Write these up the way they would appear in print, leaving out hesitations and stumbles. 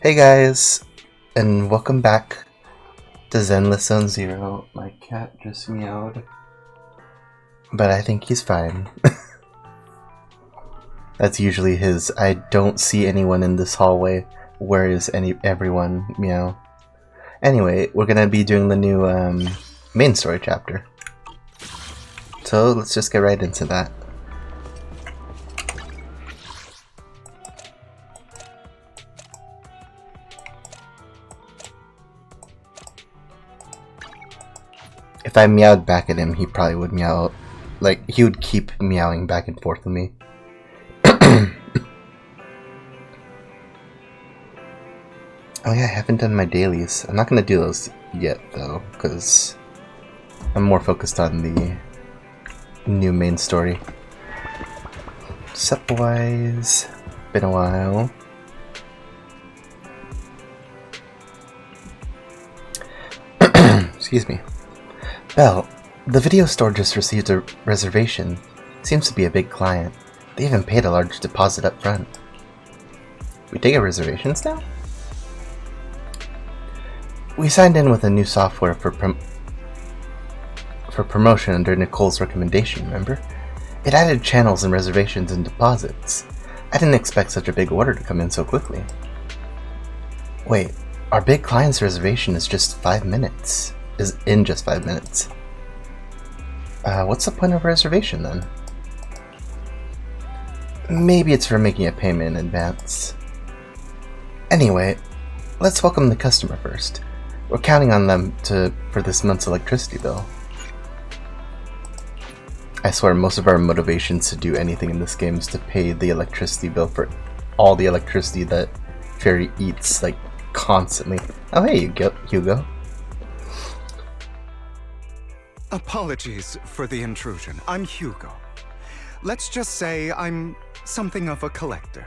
Hey guys, and welcome back to Zenless Zone Zero. My cat just meowed, but I think he's fine. That's usually his "I don't see anyone in this hallway. Where is everyone?" meow. Anyway, we're gonna be doing the new main story chapter. So let's just get right into that. If I meowed back at him, he probably would meow. Like, he would keep meowing back and forth with me. Oh yeah, I haven't done my dailies. I'm not gonna do those yet, though, because I'm more focused on the new main story. Sup-wise, been a while. Excuse me. Belle, the video store just received a reservation. Seems to be a big client. They even paid a large deposit up front. We take reservations now? We signed in with a new software for promotion under Nicole's recommendation, remember? It added channels and reservations and deposits. I didn't expect such a big order to come in so quickly. Wait, our big client's reservation is just 5 minutes. Is in just 5 minutes. What's the point of a reservation then? Maybe it's for making a payment in advance. Anyway, let's welcome the customer first. We're counting on them for this month's electricity bill. I swear most of our motivations to do anything in this game is to pay the electricity bill for all the electricity that Fairy eats, like, constantly. Oh hey, Hugo. Apologies for the intrusion. I'm Hugo. Let's just say I'm something of a collector.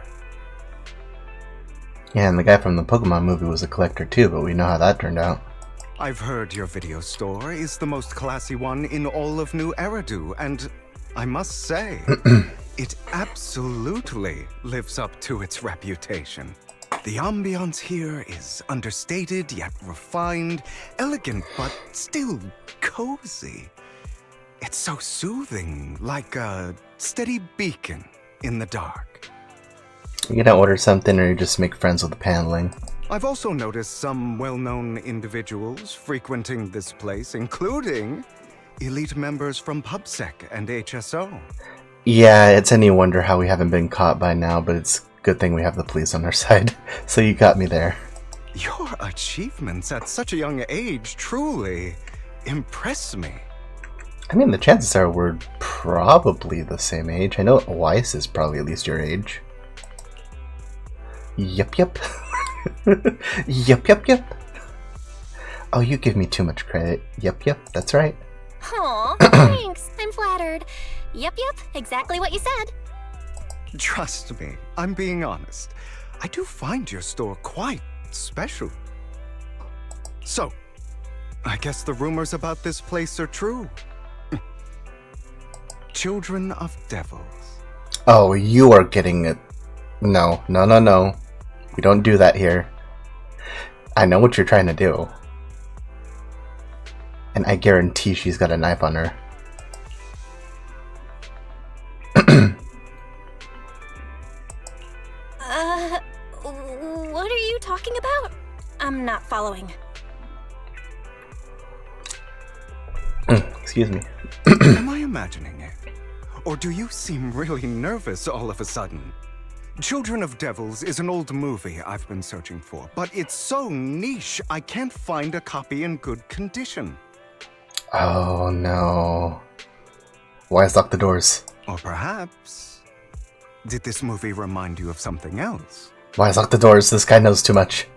Yeah, and the guy from the Pokemon movie was a collector too, but we know how that turned out. I've heard your video store is the most classy one in all of New Eridu, and I must say, it absolutely lives up to its reputation. The ambiance here is understated yet refined, elegant but still cozy. It's so soothing, like a steady beacon in the dark. You gonna order something or you just make friends with the paneling? I've also noticed some well-known individuals frequenting this place, including elite members from PubSec and HSO. Yeah, it's any wonder how we haven't been caught by now, but it's a good thing we have the police on our side. So you got me there. Your achievements at such a young age truly impress me. I mean, the chances are we're probably the same age. I know Weiss is probably at least your age. Yup. Yup. Oh, you give me too much credit. Yup, that's right. Aw, thanks. I'm flattered. Yep, exactly what you said. Trust me, I'm being honest. I do find your store quite special. So, I guess the rumors about this place are true. Children of Devils. Oh, you are getting it. No. We don't do that here. I know what you're trying to do. And I guarantee she's got a knife on her. What are you talking about? I'm not following. Excuse me. Am I imagining it? Or do you seem really nervous all of a sudden? Children of Devils is an old movie I've been searching for, but it's so niche I can't find a copy in good condition. Oh no. Why's lock the doors? Or perhaps, did this movie remind you of something else? Why's lock the doors? This guy knows too much.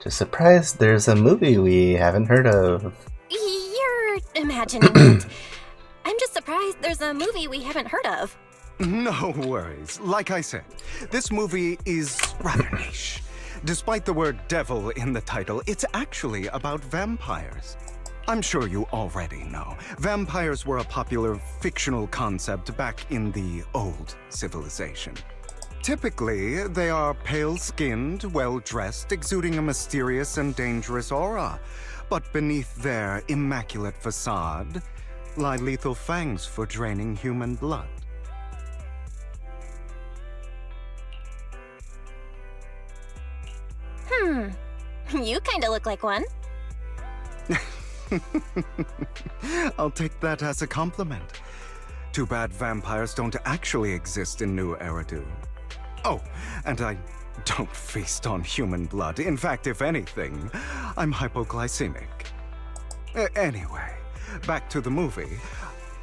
Just surprised there's a movie we haven't heard of. You're imagining it. I'm just surprised there's a movie we haven't heard of. No worries. Like I said, this movie is rather niche. Despite the word devil in the title, it's actually about vampires. I'm sure you already know. Vampires were a popular fictional concept back in the old civilization. Typically, they are pale-skinned, well-dressed, exuding a mysterious and dangerous aura. But beneath their immaculate facade lie lethal fangs for draining human blood. You kinda look like one. I'll take that as a compliment. Too bad vampires don't actually exist in New Eridu. Oh, and I don't feast on human blood. In fact, if anything, I'm hypoglycemic. Anyway, back to the movie.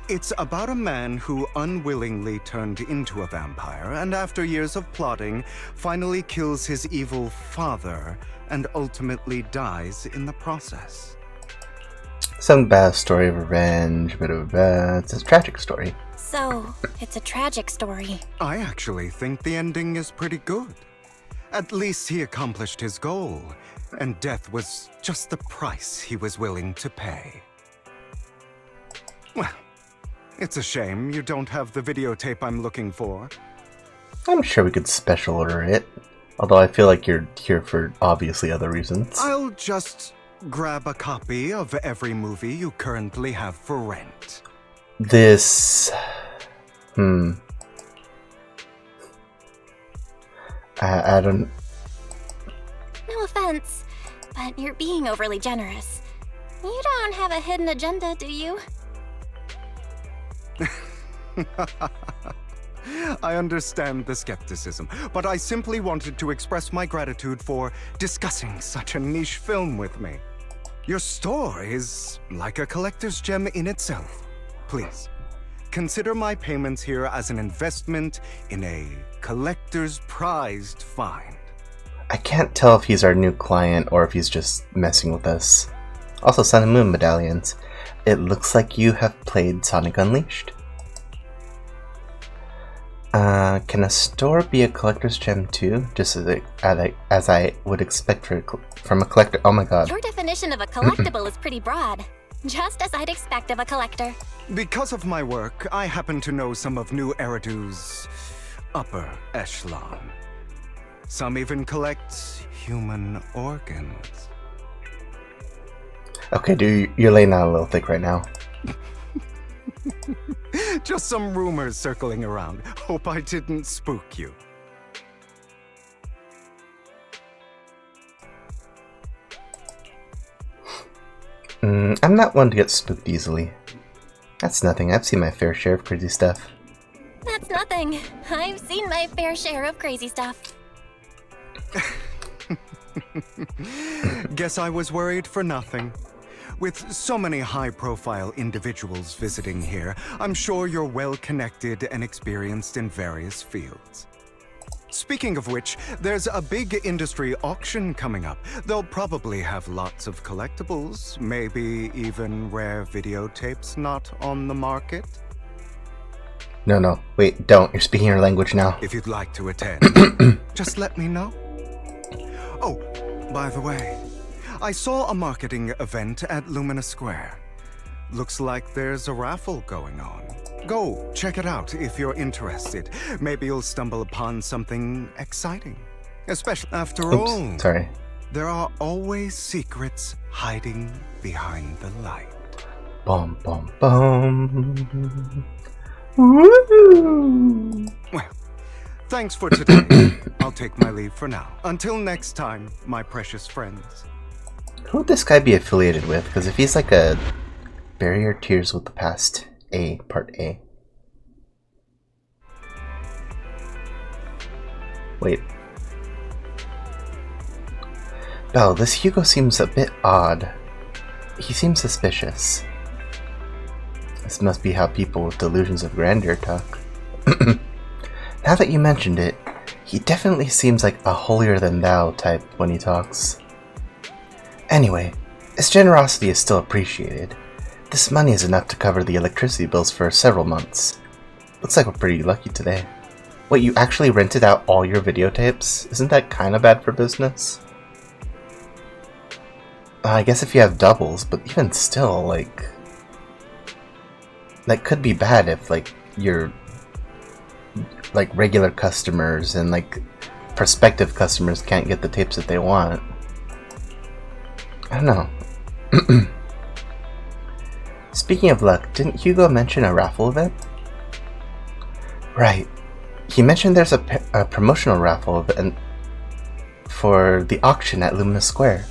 It's about a man who unwillingly turned into a vampire, and after years of plotting, finally kills his evil father, and ultimately dies in the process. Some bad story of revenge, but it's a tragic story. So, it's a tragic story. I actually think the ending is pretty good. At least he accomplished his goal, and death was just the price he was willing to pay. Well, it's a shame you don't have the videotape I'm looking for. I'm sure we could special order it. Although I feel like you're here for obviously other reasons. I'll just grab a copy of every movie you currently have for rent. This... I don't... No offense, but you're being overly generous. You don't have a hidden agenda, do you? I understand the skepticism, but I simply wanted to express my gratitude for discussing such a niche film with me. Your store is like a collector's gem in itself. Please, consider my payments here as an investment in a collector's prized find. I can't tell if he's our new client or if he's just messing with us. Also, Sun and Moon medallions. It looks like you have played Sonic Unleashed. Can a store be a collector's gem too? Just as I would expect from a collector. Oh my god. Your definition of a collectible is pretty broad. Just as I'd expect of a collector. Because of my work, I happen to know some of New Eridu's upper echelon. Some even collect human organs. Okay, dude, you're laying out a little thick right now. Just some rumors circling around. Hope I didn't spook you. I'm not one to get spooked easily. That's nothing. I've seen my fair share of crazy stuff. That's nothing. I've seen my fair share of crazy stuff. Guess I was worried for nothing. With so many high-profile individuals visiting here, I'm sure you're well-connected and experienced in various fields. Speaking of which, there's a big industry auction coming up. They'll probably have lots of collectibles, maybe even rare videotapes not on the market. No, wait, don't. You're speaking your language now. If you'd like to attend, just let me know. Oh, by the way, I saw a marketing event at Lumina Square. Looks like there's a raffle going on. Go check it out if you're interested. Maybe you'll stumble upon something exciting. Especially after all, sorry. There are always secrets hiding behind the light. Bum bum bum. Woo! Well, thanks for today. I'll take my leave for now. Until next time, my precious friends. Who would this guy be affiliated with? Because if he's like a Bury Your Tears with the Past A, Part A. Wait. Belle, this Hugo seems a bit odd. He seems suspicious. This must be how people with delusions of grandeur talk. Now that you mentioned it, he definitely seems like a holier-than-thou type when he talks. Anyway, his generosity is still appreciated. This money is enough to cover the electricity bills for several months. Looks like we're pretty lucky today. Wait, you actually rented out all your videotapes? Isn't that kinda bad for business? I guess if you have doubles, but even still, like... That could be bad if, like, your like regular customers and like prospective customers can't get the tapes that they want. I don't know. Speaking of luck, didn't Hugo mention a raffle event? Right. He mentioned there's a promotional raffle event for the auction at Lumina Square.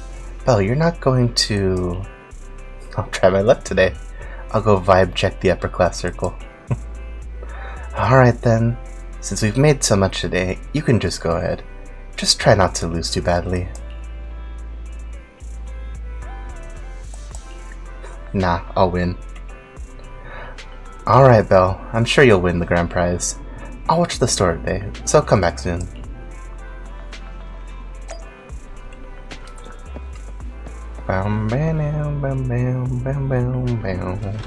Belle, you're not going to... I'll try my luck today. I'll go vibe check the upper class circle. Alright then. Since we've made so much today, you can just go ahead. Just try not to lose too badly. Nah, I'll win. Alright, Belle. I'm sure you'll win the grand prize. I'll watch the store today, so come back soon. Bam, bam, bam, bam, bam, bam, bam.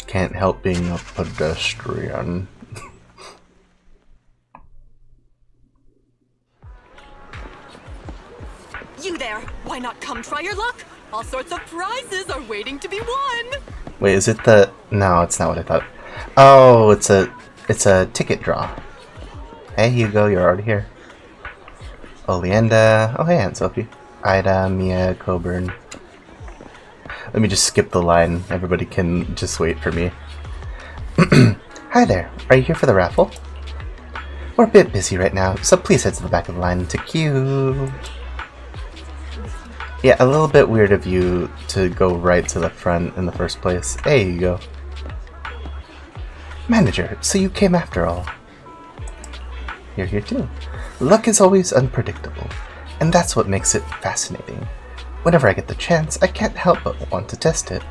Can't help being a pedestrian. You there! Why not come try your luck? All sorts of prizes are waiting to be won! Wait, is it the... No, it's not what I thought. Oh, it's a ticket draw. Hey Hugo, you're already here. Oleanda. Oh hey Aunt Sophie. Ida, Mia, Coburn. Let me just skip the line. Everybody can just wait for me. Hi there. Are you here for the raffle? We're a bit busy right now, so please head to the back of the line to queue. Yeah, a little bit weird of you to go right to the front in the first place. There you go. Manager, so you came after all. You're here too. Luck is always unpredictable, and that's what makes it fascinating. Whenever I get the chance, I can't help but want to test it.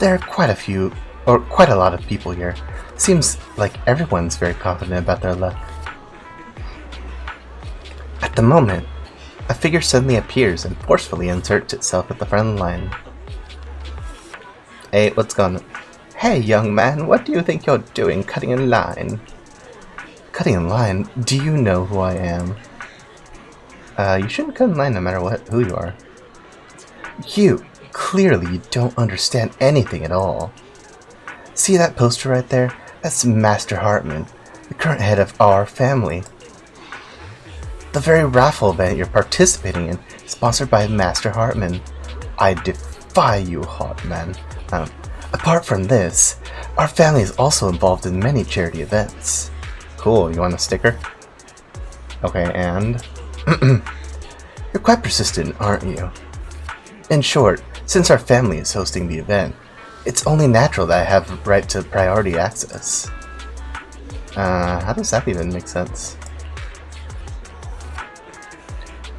There are quite a lot of people here. Seems like everyone's very confident about their luck. At the moment, a figure suddenly appears and forcefully inserts itself at the front of the line. Hey, what's going on? Hey, young man, what do you think you're doing cutting in line? Cutting in line? Do you know who I am? You shouldn't cut in line no matter who you are. You, clearly you don't understand anything at all. See that poster right there? That's Master Hartman, the current head of our family. The very raffle event you're participating in is sponsored by Master Hartman. I defy you, Hartman. Apart from this, our family is also involved in many charity events. Cool, you want a sticker? Okay, and... You're quite persistent, aren't you? In short, since our family is hosting the event, it's only natural that I have right to priority access. How does that even make sense?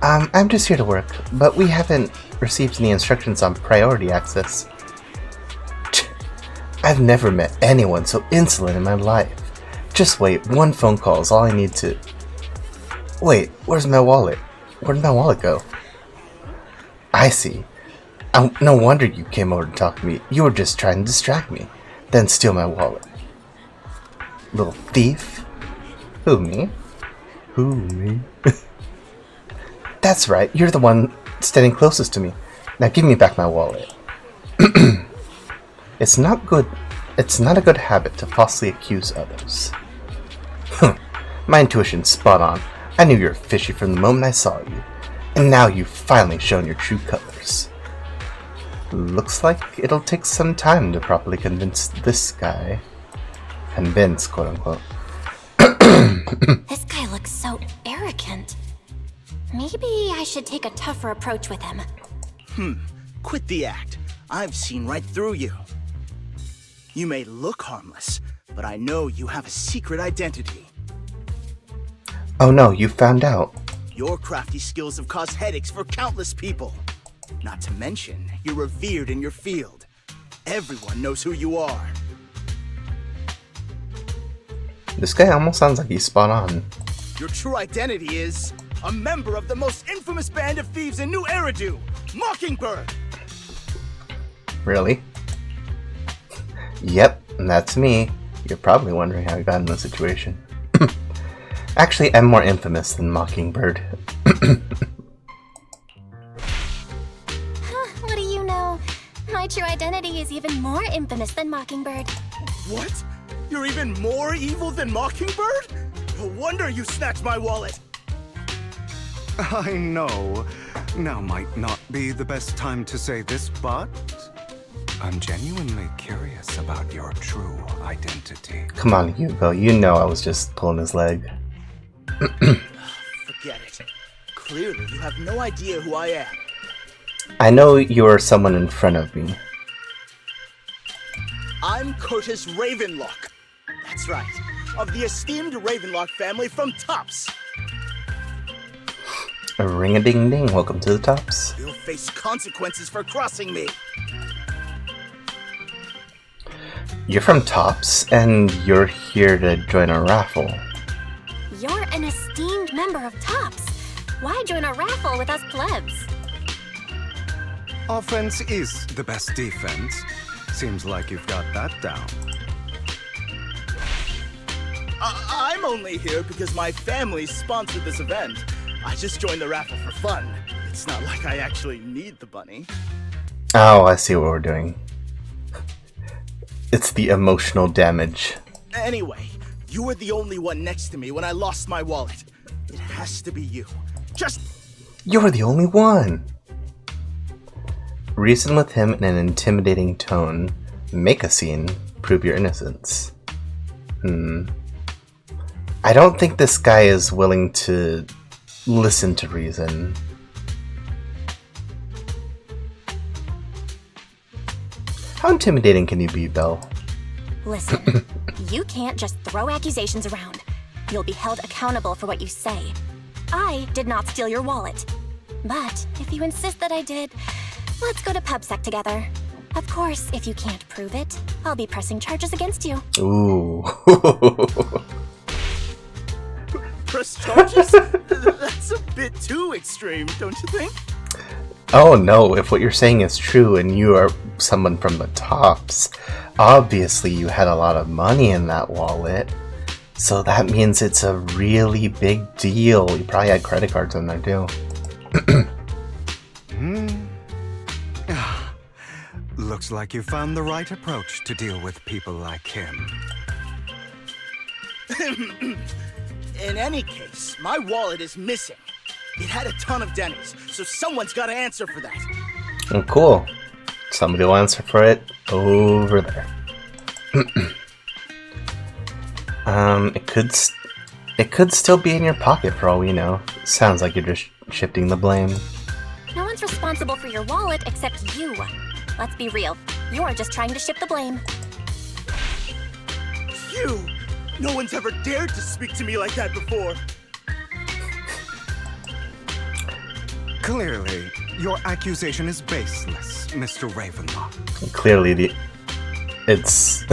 I'm just here to work, but we haven't received any instructions on priority access. I've never met anyone so insolent in my life. Just wait, one phone call is all I need to... Wait, where's my wallet? Where'd my wallet go? I see. No wonder you came over to talk to me. You were just trying to distract me, then steal my wallet. Little thief. Who, me? Who, me? That's right, you're the one standing closest to me. Now give me back my wallet. It's not a good habit to falsely accuse others. My intuition's spot on. I knew you were fishy from the moment I saw you. And now you've finally shown your true colors. Looks like it'll take some time to properly convince this guy. Convince, quote unquote. This guy looks so arrogant. Maybe I should take a tougher approach with him. Quit the act. I've seen right through you. You may look harmless, but I know you have a secret identity. Oh no, you found out. Your crafty skills have caused headaches for countless people. Not to mention, you're revered in your field. Everyone knows who you are. This guy almost sounds like he's spot on. Your true identity is a member of the most infamous band of thieves in New Eridu, Mockingbird. Really? Yep, that's me. You're probably wondering how I got in this situation. Actually, I'm more infamous than Mockingbird. he is even more infamous than Mockingbird. What? You're even more evil than Mockingbird? No wonder you snatched my wallet. I know. Now might not be the best time to say this, but I'm genuinely curious about your true identity. Come on, Hugo. You know I was just pulling his leg. Forget it. Clearly, you have no idea who I am. I know you're someone in front of me. I'm Curtis Ravenlock. That's right. Of the esteemed Ravenlock family from Tops. A ring-a-ding-ding. Welcome to the Tops. You'll face consequences for crossing me. You're from Tops, and you're here to join a raffle. You're an esteemed member of Tops. Why join a raffle with us plebs? Offense is the best defense. Seems like you've got that down. I'm only here because my family sponsored this event. I just joined the raffle for fun. It's not like I actually need the bunny. Oh, I see what we're doing. It's the emotional damage. Anyway, you were the only one next to me when I lost my wallet. It has to be you. Just... You're the only one! Reason with him in an intimidating tone. Make a scene. Prove your innocence. I don't think this guy is willing to listen to reason. How intimidating can you be, Belle? Listen, you can't just throw accusations around. You'll be held accountable for what you say. I did not steal your wallet. But if you insist that I did, let's go to PubSec together. Of course, if you can't prove it, I'll be pressing charges against you. Ooh. Press charges? That's a bit too extreme, don't you think? Oh no, if what you're saying is true and you are someone from the Tops, obviously you had a lot of money in that wallet. So that means it's a really big deal. You probably had credit cards in there too. Looks like you found the right approach to deal with people like him. In any case, my wallet is missing. It had a ton of Denny's, so someone's got to answer for that. Oh, cool. Somebody will answer for it over there. It could still be in your pocket for all we know. Sounds like you're just shifting the blame. No one's responsible for your wallet except you. Let's be real. You're just trying to shift the blame. You! No one's ever dared to speak to me like that before. Clearly, your accusation is baseless, Mr. Ravenlock. Clearly, it's...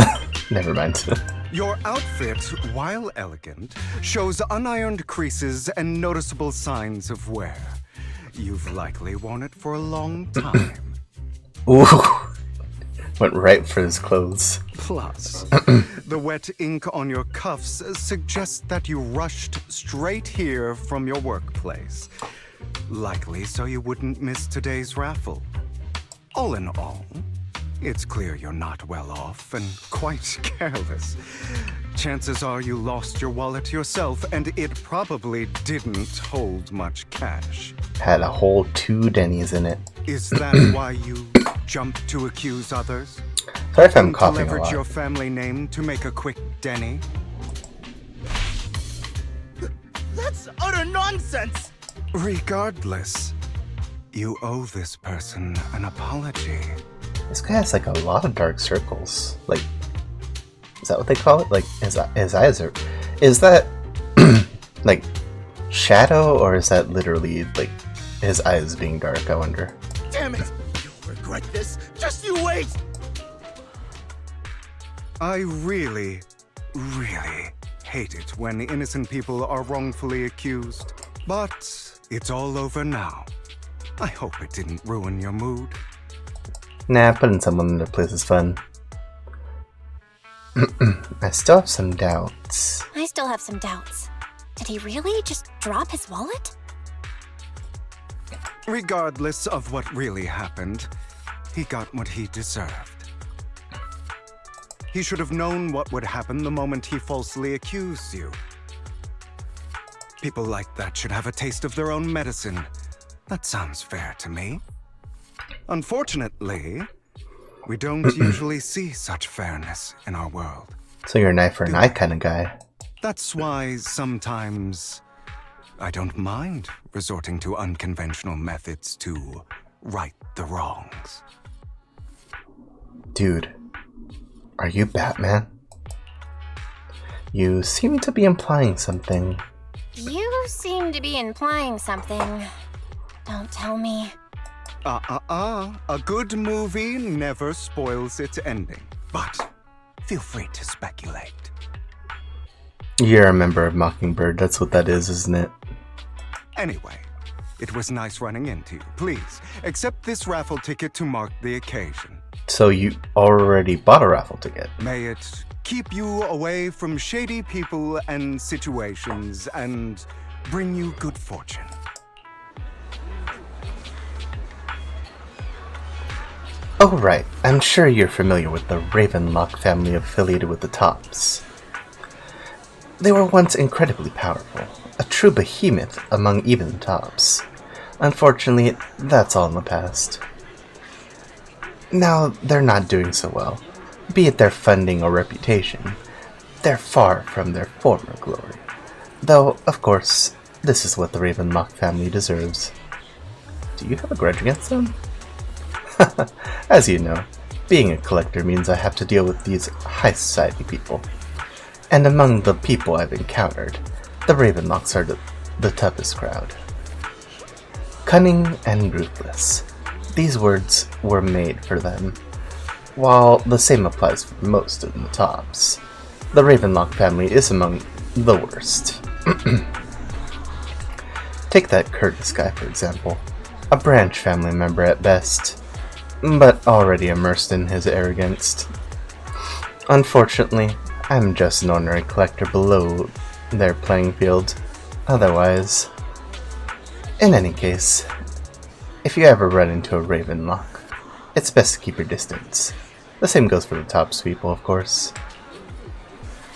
Never mind. Your outfit, while elegant, shows unironed creases and noticeable signs of wear. You've likely worn it for a long time. Ooh. Went right for his clothes. Plus, the wet ink on your cuffs suggests that you rushed straight here from your workplace. Likely so you wouldn't miss today's raffle. All in all, it's clear you're not well off and quite careless. Chances are you lost your wallet yourself, and it probably didn't hold much cash. Had a whole 2 Denny's in it. Is that why you jumped to accuse others? Sorry if I'm And to coughing a leverage lot. your family name to make a quick Denny? That's utter nonsense! Regardless, you owe this person an apology. This guy has like a lot of dark circles. Like, is that what they call it? Like, his eyes are... Is that, like, shadow, or is that literally, like, his eyes being dark, I wonder? Damn it! You'll regret this! Just you wait! I really, really hate it when innocent people are wrongfully accused. But it's all over now. I hope it didn't ruin your mood. Nah, putting someone in their place is fun. I still have some doubts. I still have some doubts. Did he really just drop his wallet? Regardless of what really happened, he got what he deserved. He should have known what would happen the moment he falsely accused you. People like that should have a taste of their own medicine. That sounds fair to me. Unfortunately, we don't usually see such fairness in our world. So you're an eye for an eye kind of guy. That's why sometimes I don't mind resorting to unconventional methods to right the wrongs. Dude, are you Batman? You seem to be implying something. You seem to be implying something. Don't tell me. A good movie never spoils its ending. But feel free to speculate. You're a member of Mockingbird, that's what that is, isn't it? Anyway, it was nice running into you. Please, accept this raffle ticket to mark the occasion. So you already bought a raffle ticket? May it keep you away from shady people and situations and bring you good fortune. Oh right, I'm sure you're familiar with the Ravenlock family affiliated with the Tops. They were once incredibly powerful, a true behemoth among even the Tops. Unfortunately, that's all in the past. Now, they're not doing so well, be it their funding or reputation. They're far from their former glory. Though, of course, this is what the Ravenlock family deserves. Do you have a grudge against them? As you know, being a collector means I have to deal with these high society people. And among the people I've encountered, the Ravenlocks are the toughest crowd. Cunning and ruthless. These words were made for them, while the same applies for most of the Tops. The Ravenlock family is among the worst. Take that Curtis guy, for example. A branch family member at best, but already immersed in his arrogance. Unfortunately, I'm just an ordinary collector below their playing field. Otherwise, in any case, if you ever run into a Ravenlock, it's best to keep your distance. The same goes for the Tops people, of course.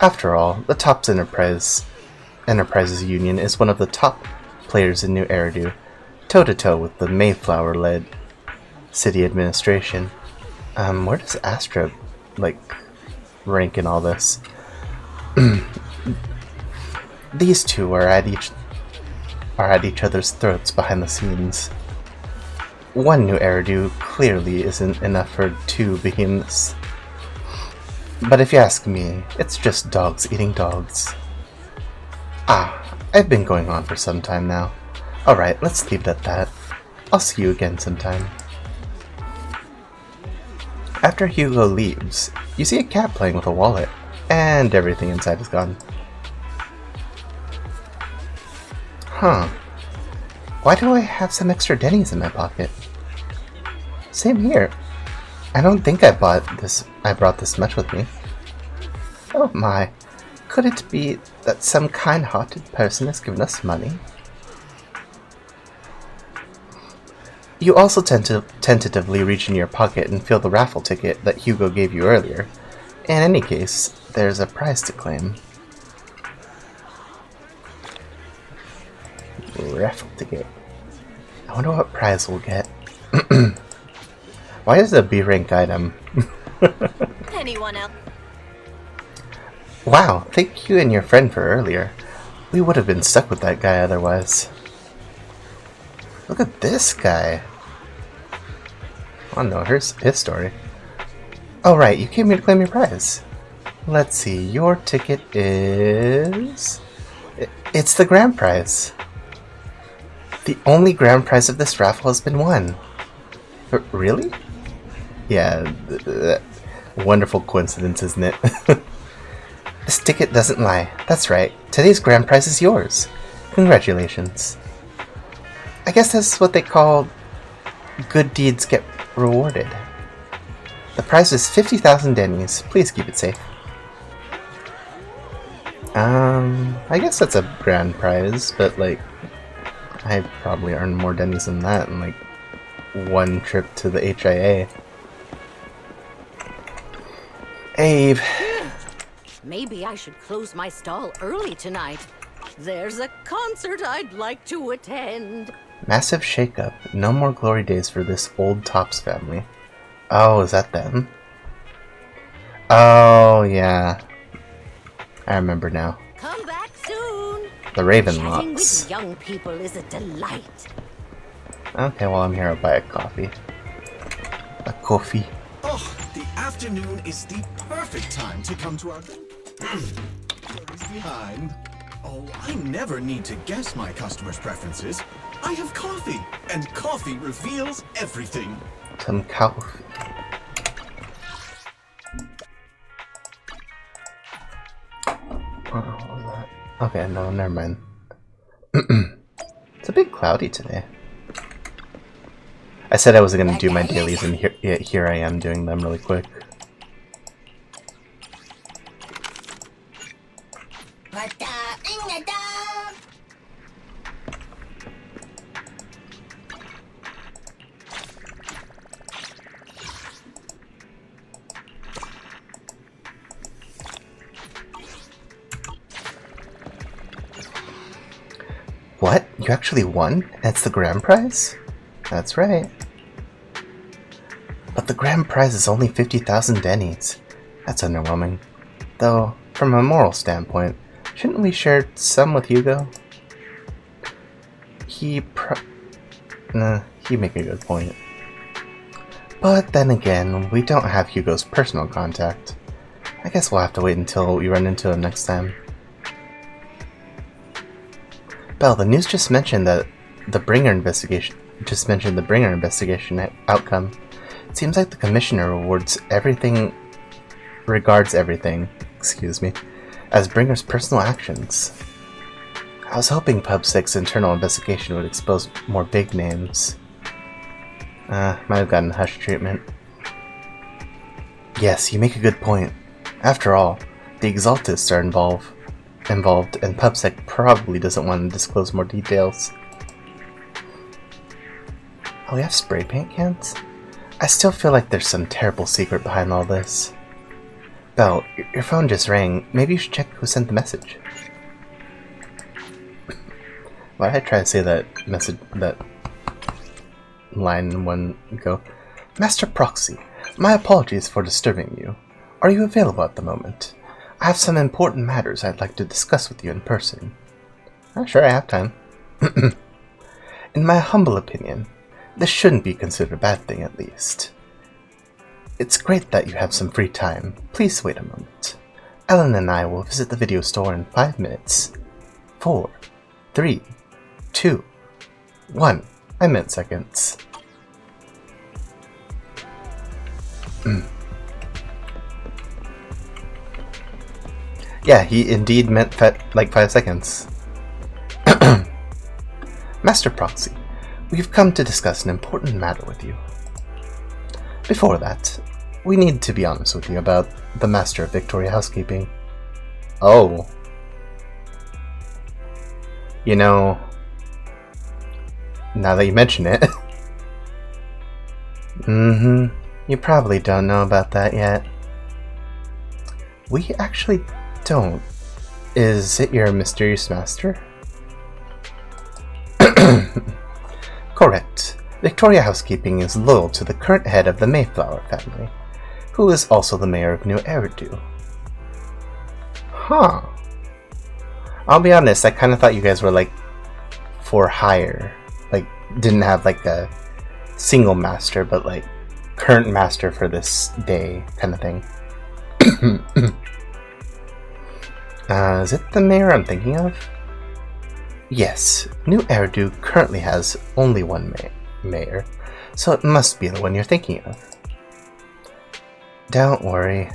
After all, the Tops Enterprises Union is one of the top players in New Eridu, toe-to-toe with the Mayflower-led city administration. Where does Astra, rank in all this? These two are at each other's throats behind the scenes. One New Eridu clearly isn't enough for two behemoths. But if you ask me, it's just dogs eating dogs. I've been going on for some time now. Alright, let's leave it at that. I'll see you again sometime. After Hugo leaves, you see a cat playing with a wallet, and everything inside is gone. Huh. Why do I have some extra Denny's in my pocket? Same here. I don't think I brought this much with me. Oh my. Could it be that some kind-hearted person has given us money? You also tentatively reach in your pocket and feel the raffle ticket that Hugo gave you earlier. In any case, there's a prize to claim. Raffle ticket. I wonder what prize we'll get. Why is it a B-rank item? Anyone else? Wow, thank you and your friend for earlier. We would have been stuck with that guy otherwise. Look at this guy. Oh no, here's his story. Oh right, you came here to claim your prize. Let's see, your ticket is... It's the grand prize. The only grand prize of this raffle has been won. Really? Yeah, wonderful coincidence, isn't it? This ticket doesn't lie. That's right. Today's grand prize is yours. Congratulations. I guess that's what they call good deeds get rewarded. The prize is 50,000 Denny's. Please keep it safe. I guess that's a grand prize, but I probably earned more Denny's than that in one trip to the HIA. Abe. Maybe I should close my stall early tonight. There's a concert I'd like to attend. Massive shakeup. No more glory days for this old Tops family. Oh, is that them? Oh, yeah. I remember now. Come back soon. The Raven Chatting Locks. with young people is a delight. Okay, well, I'm here to buy a coffee. A coffee. Oh, the afternoon is the perfect time to come to our... Who's behind? Oh, I never need to guess my customers' preferences. I have coffee, and coffee reveals everything. Some coffee. What was that? Okay, no, never mind. It's a bit cloudy today. I said I wasn't going to do my dailies, and here I am doing them really quick. What? You actually won? And it's the grand prize? That's right. But the grand prize is only 50,000 dennies. That's underwhelming. Though, from a moral standpoint, shouldn't we share some with Hugo? He'd make a good point. But then again, we don't have Hugo's personal contact. I guess we'll have to wait until we run into him next time. Belle, the news just mentioned that the Bringer investigation outcome. It seems like the commissioner regards everything, as Bringer's personal actions. I was hoping Pub 6's internal investigation would expose more big names. Might have gotten hush treatment. Yes, you make a good point. After all, the Exaltists are involved, and PubSec probably doesn't want to disclose more details. Oh, we have spray paint cans? I still feel like there's some terrible secret behind all this. Belle, your phone just rang. Maybe you should check who sent the message. Why did I try to say that line in one go? Master Proxy, my apologies for disturbing you. Are you available at the moment? I have some important matters I'd like to discuss with you in person. Oh, sure, I have time. In my humble opinion, this shouldn't be considered a bad thing, at least. It's great that you have some free time. Please wait a moment. Ellen and I will visit the video store in 5 minutes. 4, 3, 2, 1. I meant seconds. Yeah, he indeed meant like 5 seconds. Master Proxy, we've come to discuss an important matter with you. Before that, we need to be honest with you about the Master of Victoria Housekeeping. Oh. You know, now that you mention it. You probably don't know about that yet. We actually don't. Is it your mysterious master? Correct. Victoria Housekeeping is loyal to the current head of the Mayflower family, who is also the mayor of New Eridu. Huh. I'll be honest, I kind of thought you guys were like for hire. Like, didn't have like a single master, but like current master for this day kind of thing. Is it the mayor I'm thinking of? Yes, New Eridu currently has only one mayor, so it must be the one you're thinking of. Don't worry,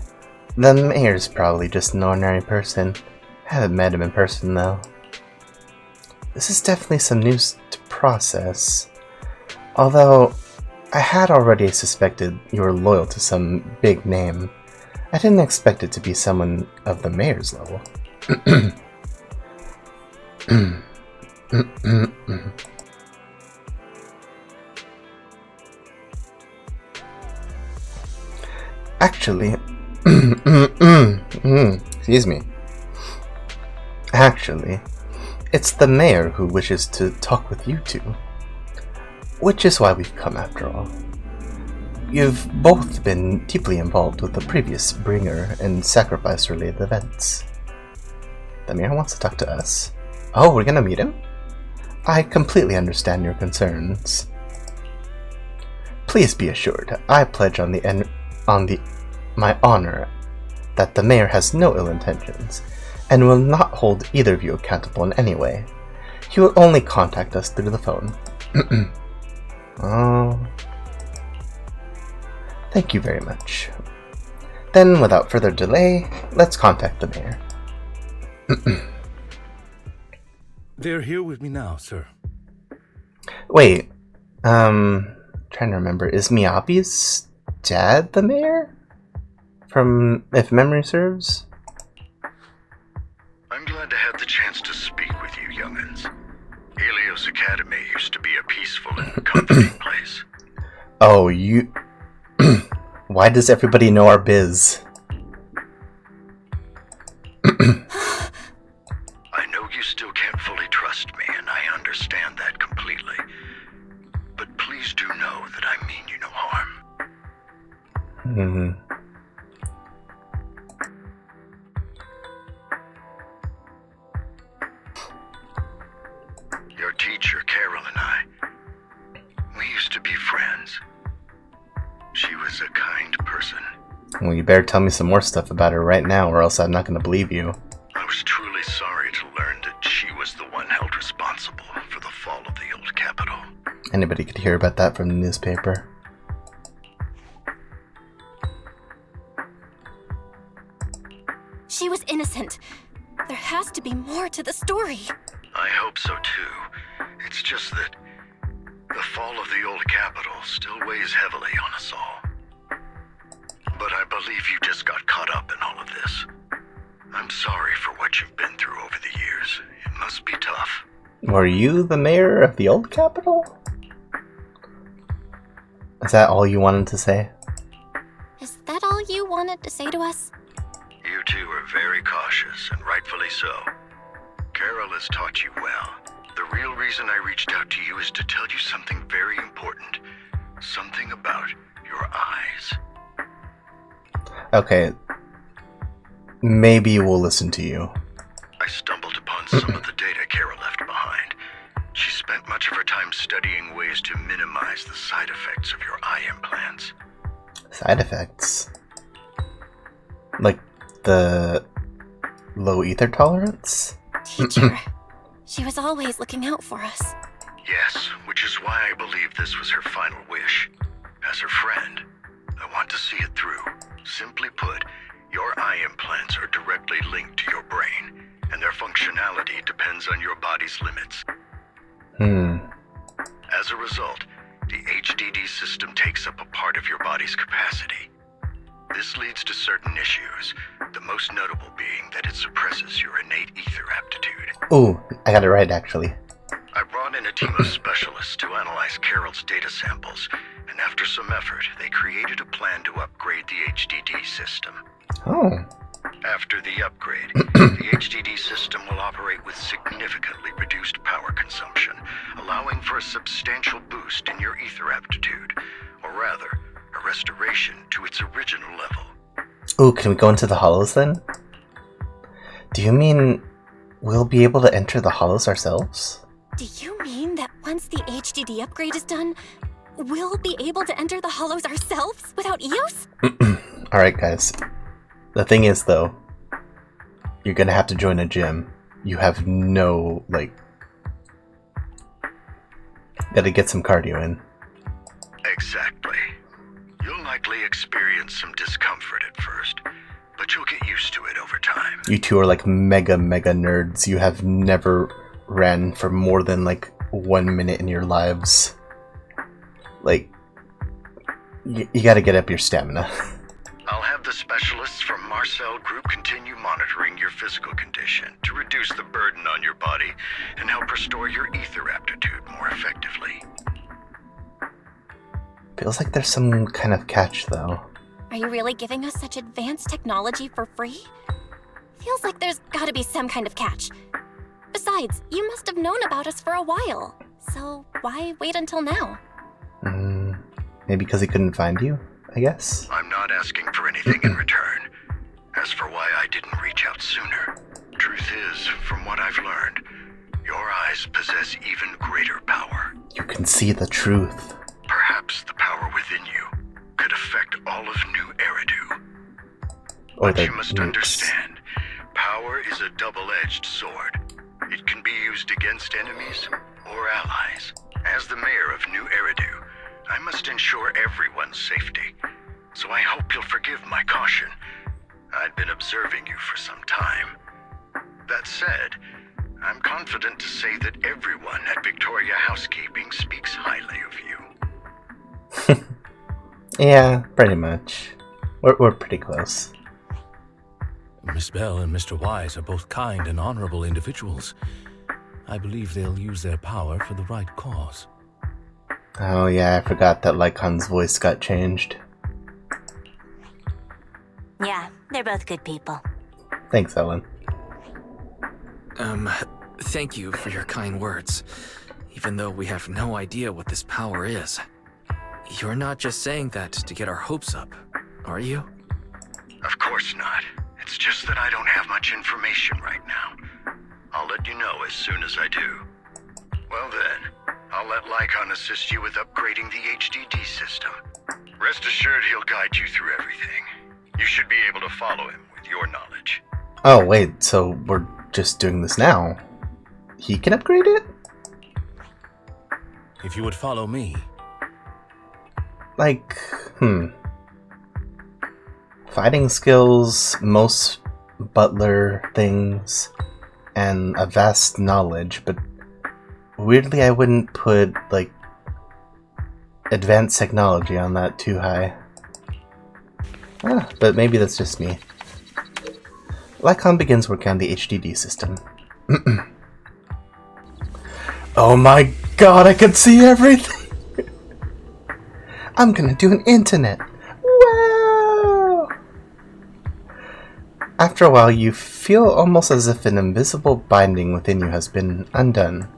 the mayor's probably just an ordinary person. Haven't met him in person though. This is definitely some news to process, although I had already suspected you were loyal to some big name. I didn't expect it to be someone of the mayor's level. Actually, Excuse me. Actually, it's the mayor who wishes to talk with you two. Which is why we've come after all. You've both been deeply involved with the previous bringer and sacrifice-related events. The mayor wants to talk to us. Oh, we're gonna meet him? I completely understand your concerns. Please be assured, I pledge on my honor that the mayor has no ill intentions, and will not hold either of you accountable in any way. He will only contact us through the phone. Oh. Thank you very much. Then, without further delay, let's contact the mayor. They're here with me now, sir. Wait, trying to remember, is Miyabi's dad the mayor? From, if memory serves? I'm glad to have the chance to speak with you, young'uns. Helios Academy used to be a peaceful and comforting place. Oh, you... Why does everybody know our biz? I know you still can't fully trust me, and I understand that completely. But please do know that I mean you no harm. Your teacher, Carol, and I, we used to be friends. She was a kind person. Well, you better tell me some more stuff about her right now, or else I'm not going to believe you. I was truly sorry to learn that she was the one held responsible for the fall of the old capital. Anybody could hear about that from the newspaper. She was innocent. There has to be more to the story. I hope so too. It's just that the fall of the old capital still weighs heavily on us all. But I believe you just got caught up in all of this. I'm sorry for what you've been through over the years. It must be tough. Were you the mayor of the old capital? Is that all you wanted to say? Is that all you wanted to say to us? You two are very cautious, and rightfully so. Carol has taught you well. The real reason I reached out to you is to tell you something very important. Something about your eyes. Okay. Maybe we'll listen to you. I stumbled upon some of the data Carol left behind. She spent much of her time studying ways to minimize the side effects of your eye implants. Side effects? Like the low ether tolerance? Teacher. She was always looking out for us. Yes, which is why I believe this was her final wish. As her friend, I want to see it through. Simply put, your eye implants are directly linked to your brain, and their functionality depends on your body's limits. As a result, the HDD system takes up a part of your body's capacity. This leads to certain issues, the most notable being that it suppresses your innate ether aptitude. Ooh, I got it right actually. I brought in a team of specialists to analyze Carol's data samples, and after some effort, they created a plan to upgrade the HDD system. Oh. After the upgrade, the HDD system will operate with significantly reduced power consumption, allowing for a substantial boost in your ether aptitude, or rather, a restoration to its original level. Ooh, can we go into the hollows then? Do you mean we'll be able to enter the hollows ourselves? Do you mean that once the HDD upgrade is done, we'll be able to enter the hollows ourselves without use? Alright guys, the thing is though, you're gonna have to join a gym. You have no, gotta get some cardio in. Exactly. You'll likely experience some discomfort at first, but you'll get used to it over time. You two are like mega nerds. You have never ran for more than 1 minute in your lives. You gotta get up your stamina. I'll have the specialists from Marcel Group continue monitoring your physical condition to reduce the burden on your body and help restore your ether aptitude more effectively. Feels like there's some kind of catch though. Are you really giving us such advanced technology for free? Feels like there's gotta be some kind of catch. Besides, you must have known about us for a while. So why wait until now? Maybe because he couldn't find you, I guess? I'm not asking for anything in return. As for why I didn't reach out sooner, truth is, from what I've learned, your eyes possess even greater power. You can see the truth. Perhaps the power within you could affect all of New Eridu. Or But the you must nukes. understand, power is a double-edged sword. It can be used against enemies or allies. As the mayor of New Eridu, I must ensure everyone's safety. So I hope you'll forgive my caution. I'd been observing you for some time. That said, I'm confident to say that everyone at Victoria Housekeeping speaks highly of you. Yeah, pretty much. We're pretty close. Miss Bell and Mr. Wise are both kind and honorable individuals. I believe they'll use their power for the right cause. Oh yeah, I forgot that Lycon's voice got changed. Yeah, they're both good people. Thanks, Ellen. Thank you for your kind words, even though we have no idea what this power is. You're not just saying that to get our hopes up, are you? Of course not. It's just that I don't have much information right now. I'll let you know as soon as I do. Well then, I'll let Lycon assist you with upgrading the HDD system. Rest assured he'll guide you through everything. You should be able to follow him with your knowledge. Oh wait, so we're just doing this now? He can upgrade it? If you would follow me. Like, fighting skills, most butler things, and a vast knowledge, but weirdly I wouldn't put, like, advanced technology on that too high. But maybe that's just me. Lycon begins working on the HDD system. Oh my god, I can see everything! I'm gonna do an internet! Wow! After a while, you feel almost as if an invisible binding within you has been undone.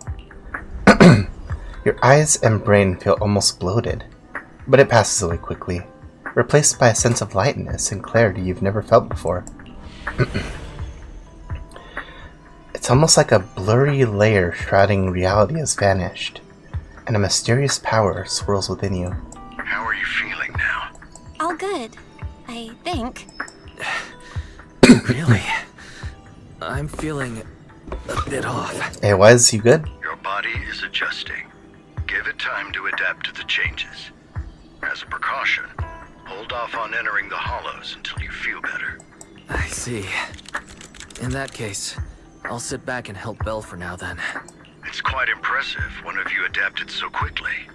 Your eyes and brain feel almost bloated, but it passes away quickly, replaced by a sense of lightness and clarity you've never felt before. It's almost like a blurry layer shrouding reality has vanished, and a mysterious power swirls within you. How are you feeling now? All good, I think. Really? I'm feeling a bit off. Hey, why is he good? Your body is adjusting. Give it time to adapt to the changes. As a precaution, hold off on entering the hollows until you feel better. I see. In that case, I'll sit back and help Belle for now then. It's quite impressive one of you adapted so quickly.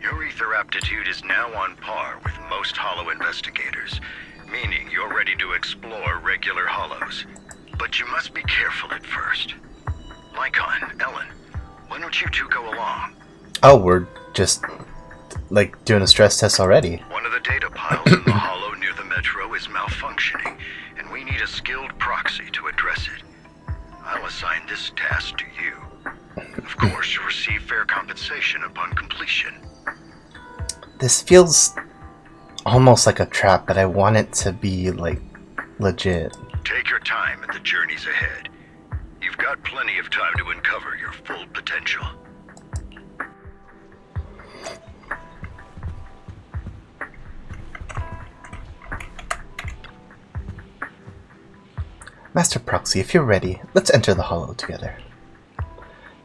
Your ether aptitude is now on par with most hollow investigators, meaning you're ready to explore regular hollows. But you must be careful at first. Lycon, Ellen, why don't you two go along? Oh, we're just, like, doing a stress test already. One of the data piles in the hollow near the metro is malfunctioning, and we need a skilled proxy to address it. I'll assign this task to you. Of course, you'll receive fair compensation upon completion. This feels almost like a trap, but I want it to be, like, legit. Take your time in the journeys ahead. You've got plenty of time to uncover your full potential. Master Proxy, if you're ready, let's enter the hollow together.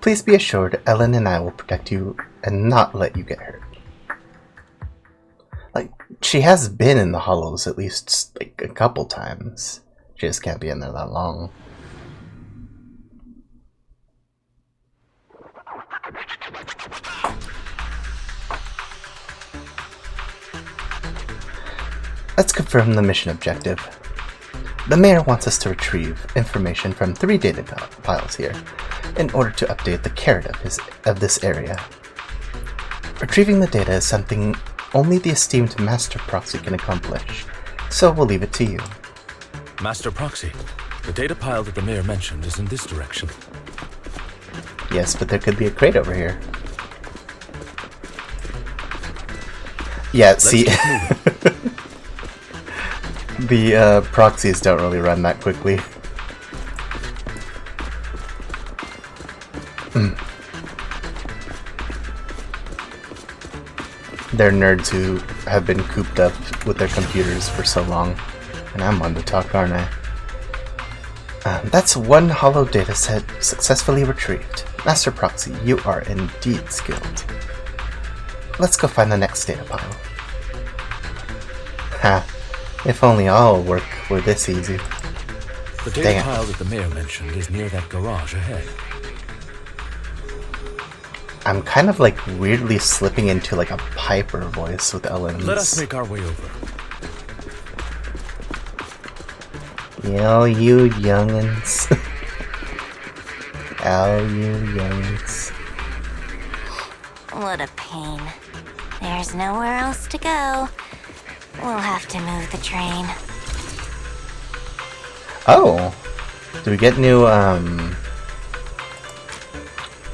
Please be assured Ellen and I will protect you and not let you get hurt. Like, she has been in the hollows at least, like, a couple times. She just can't be in there that long. Let's confirm the mission objective. The mayor wants us to retrieve information from 3 data files here in order to update the carrot of this area. Retrieving the data is something only the esteemed Master Proxy can accomplish, so we'll leave it to you. Master Proxy, the data pile that the mayor mentioned is in this direction. Yes, but there could be a crate over here. Yeah, see, the proxies don't really run that quickly. They're nerds who have been cooped up with their computers for so long. And I'm one to talk, aren't I? That's one hollow dataset successfully retrieved. Master Proxy, you are indeed skilled. Let's go find the next data pile. Ha! If only all work were this easy. The data pile that the mayor mentioned is near that garage ahead. I'm kind of like weirdly slipping into like a Piper voice with Ellen's. Let us make our way over. Yo, you youngins. Oh, you youngins. What a pain. There's nowhere else to go. We'll have to move the train. Oh! Do we get new,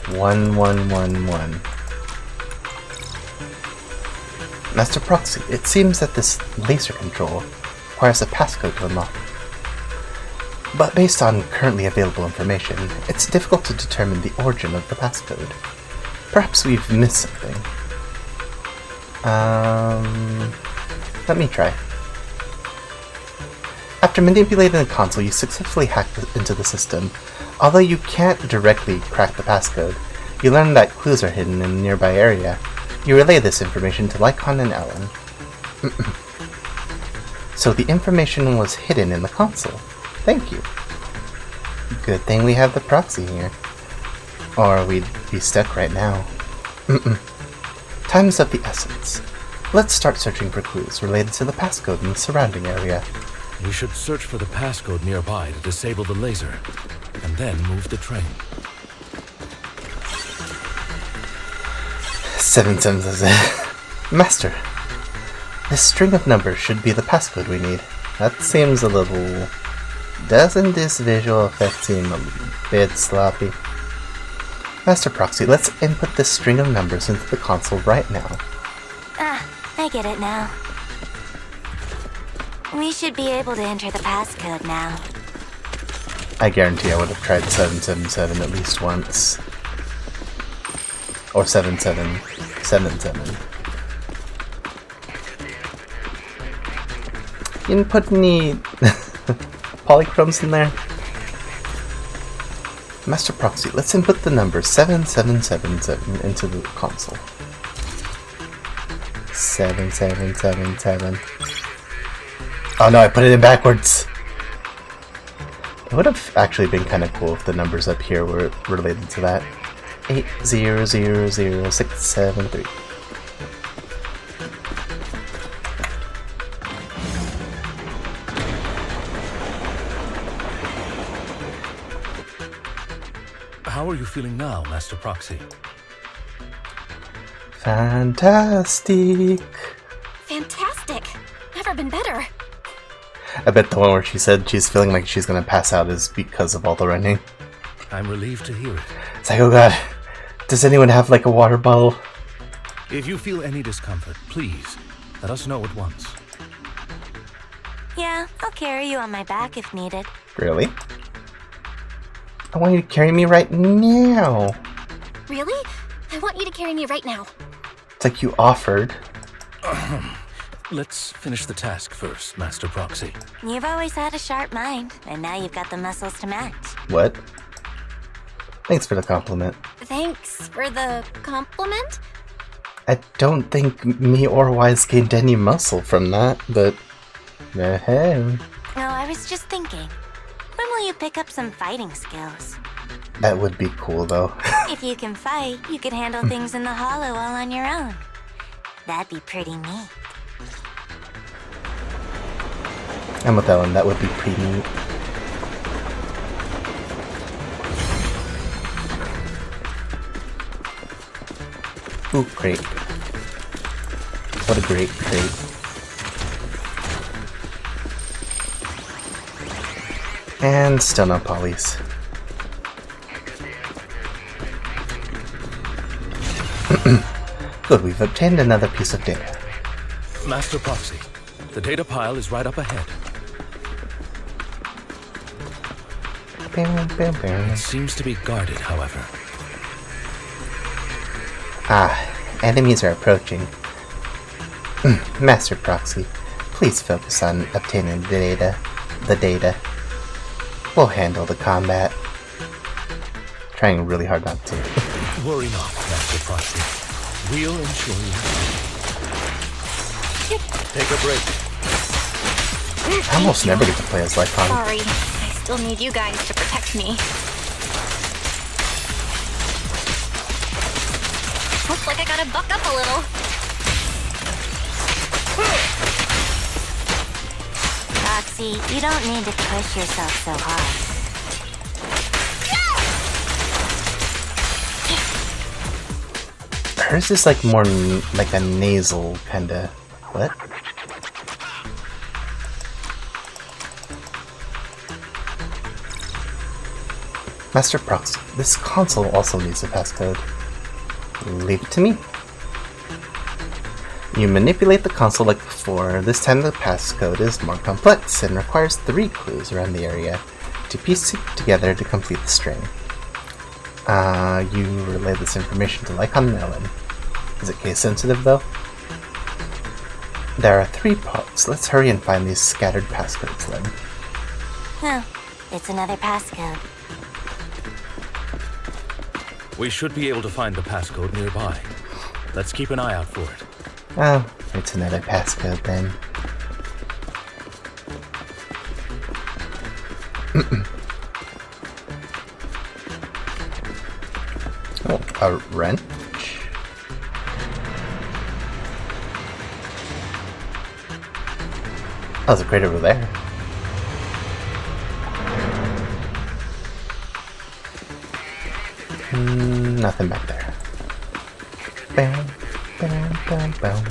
1111. Master Proxy, it seems that this laser control requires a passcode to unlock. But based on currently available information, it's difficult to determine the origin of the passcode. Perhaps we've missed something. Let me try. After manipulating the console, you successfully hacked into the system. Although you can't directly crack the passcode, you learn that clues are hidden in a nearby area. You relay this information to Lycon and Ellen. So the information was hidden in the console. Thank you. Good thing we have the proxy here. Or we'd be stuck right now. Time's of the essence. Let's start searching for clues related to the passcode in the surrounding area. We should search for the passcode nearby to disable the laser, and then move the train. 777. Master, this string of numbers should be the passcode we need. That seems a little... Doesn't this visual effect seem a bit sloppy? Master Proxy, let's input this string of numbers into the console right now. Ah, I get it now. We should be able to enter the passcode now. I guarantee I would have tried 777 at least once. Or 7777. You didn't put any polychromes in there? Master Proxy, let's input the number 7777 into the console. 7777. Oh no, I put it in backwards! It would have actually been kind of cool if the numbers up here were related to that. 8000673. How are you feeling now, Master Proxy? Fantastic! Fantastic! Never been better. I bet the one where she said she's feeling like she's gonna pass out is because of all the running. I'm relieved to hear it. It's like, oh god, does anyone have like a water bottle? If you feel any discomfort, please let us know at once. Yeah, I'll carry you on my back if needed. Really? I want you to carry me right now. Really? I want you to carry me right now. It's like you offered. Let's finish the task first, Master Proxy. You've always had a sharp mind, and now you've got the muscles to match. What? Thanks for the compliment. Thanks for the compliment? I don't think me or Wise gained any muscle from that, but... hey. Oh, I was just thinking. When will you pick up some fighting skills? That would be cool, though. If you can fight, you could handle things in the hollow all on your own. That'd be pretty neat. I'm with Ellen, that would be pretty neat. Ooh, great. What a great crate. And still no polys. Good, we've obtained another piece of data. Master Proxy, the data pile is right up ahead. It seems to be guarded, however. Enemies are approaching. Master Proxy, please focus on obtaining the data. We'll handle the combat. Trying really hard not to. Worry not, Master Proxy. We'll ensure you. Take a break. I almost never get to play as Lycon. Sorry, I still need you guys to protect me. Looks like I gotta buck up a little. Roxy, you don't need to push yourself so hard. Hers is like more like a nasal kinda. What? Master Proxy, this console also needs a passcode. Leave it to me. You manipulate the console like before. This time the passcode is more complex and requires 3 clues around the area to piece it together to complete the string. You relay this information to Lycon and Ellen. Is it case sensitive though? There are 3 parts. Let's hurry and find these scattered passcodes then. Oh, it's another passcode. We should be able to find the passcode nearby. Let's keep an eye out for it. Oh, it's another passcode then. Oh, a wrench? Oh, there's a crate over there. Nothing back there. Bam, bam, bam, bam.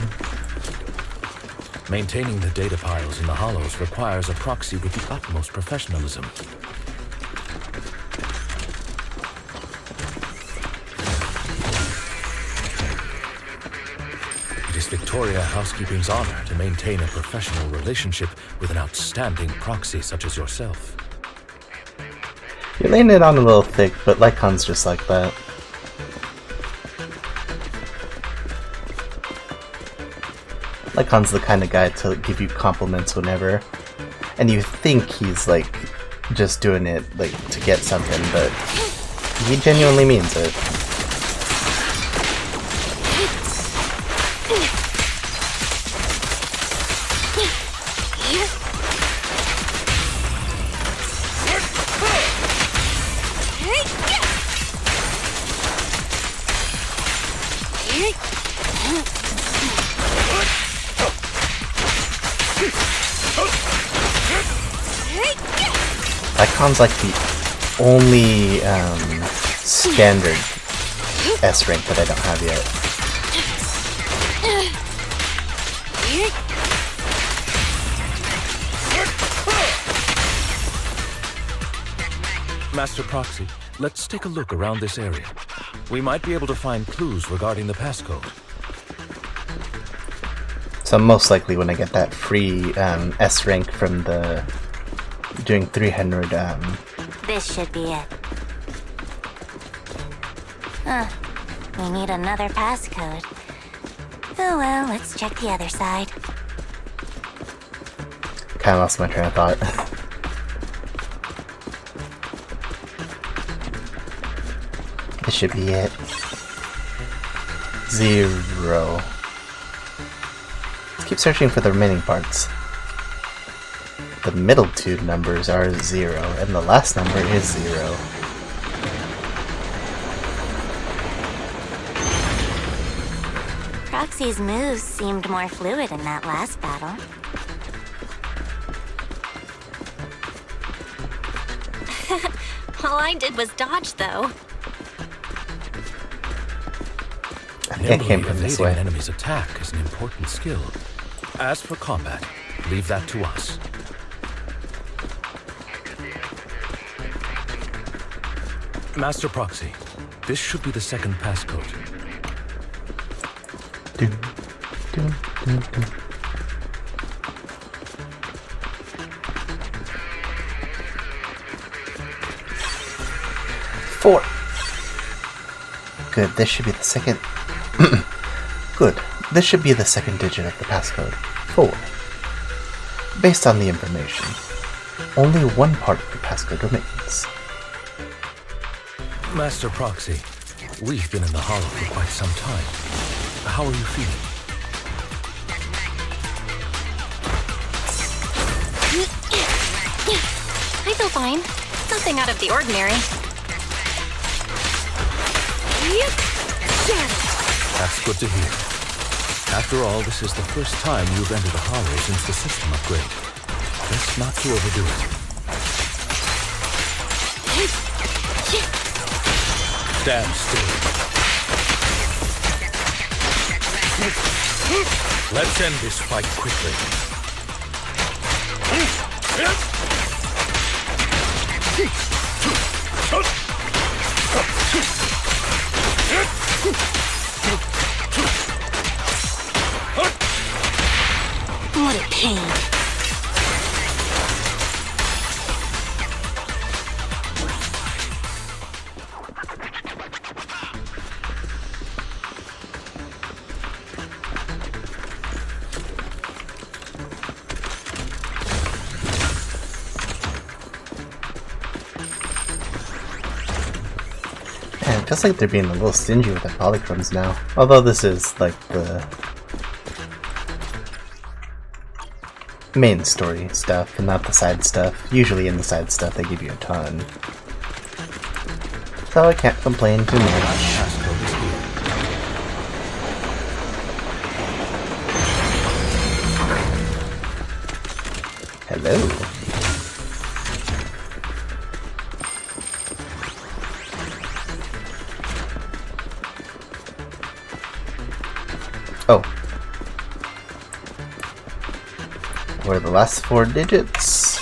Maintaining the data piles in the hollows requires a proxy with the utmost professionalism. It is Victoria Housekeeping's honor to maintain a professional relationship with an outstanding proxy such as yourself. You're laying it on a little thick, but Lycon's just like that. Lycon's the kind of guy to give you compliments whenever, and you think he's like just doing it like to get something, but he genuinely means it. Lycon's like the only standard S rank that I don't have yet. Master Proxy, let's take a look around this area. We might be able to find clues regarding the passcode. So most likely when I get that free S rank from the doing 300 This should be it. We need another passcode. Oh well, let's check the other side. Kinda lost my train of thought. This should be it. 0. Let's keep searching for the remaining parts. The middle 2 numbers are 0, and the last number is 0. Proxy's moves seemed more fluid in that last battle. All I did was dodge, though. I It came from this way. An enemy's attack is an important skill. As for combat, leave that to us. Master Proxy, this should be the second passcode. Dun, dun, dun, dun. Four. Good, this should be the second. Good, this should be the second digit of the passcode. 4. Based on the information, only one part of the passcode remains. Master Proxy, we've been in the Hollow for quite some time. How are you feeling? I feel fine. Nothing out of the ordinary. That's good to hear. After all, this is the first time you've entered a Hollow since the system upgrade. Best not to overdo it. Stand still. Let's end this fight quickly. What a pain. Man, it feels like they're being a little stingy with their polychromes now. Although this is like the main story stuff and not the side stuff. Usually in the side stuff they give you a ton. So I can't complain too much. Hello. Oh. What are the last 4 digits?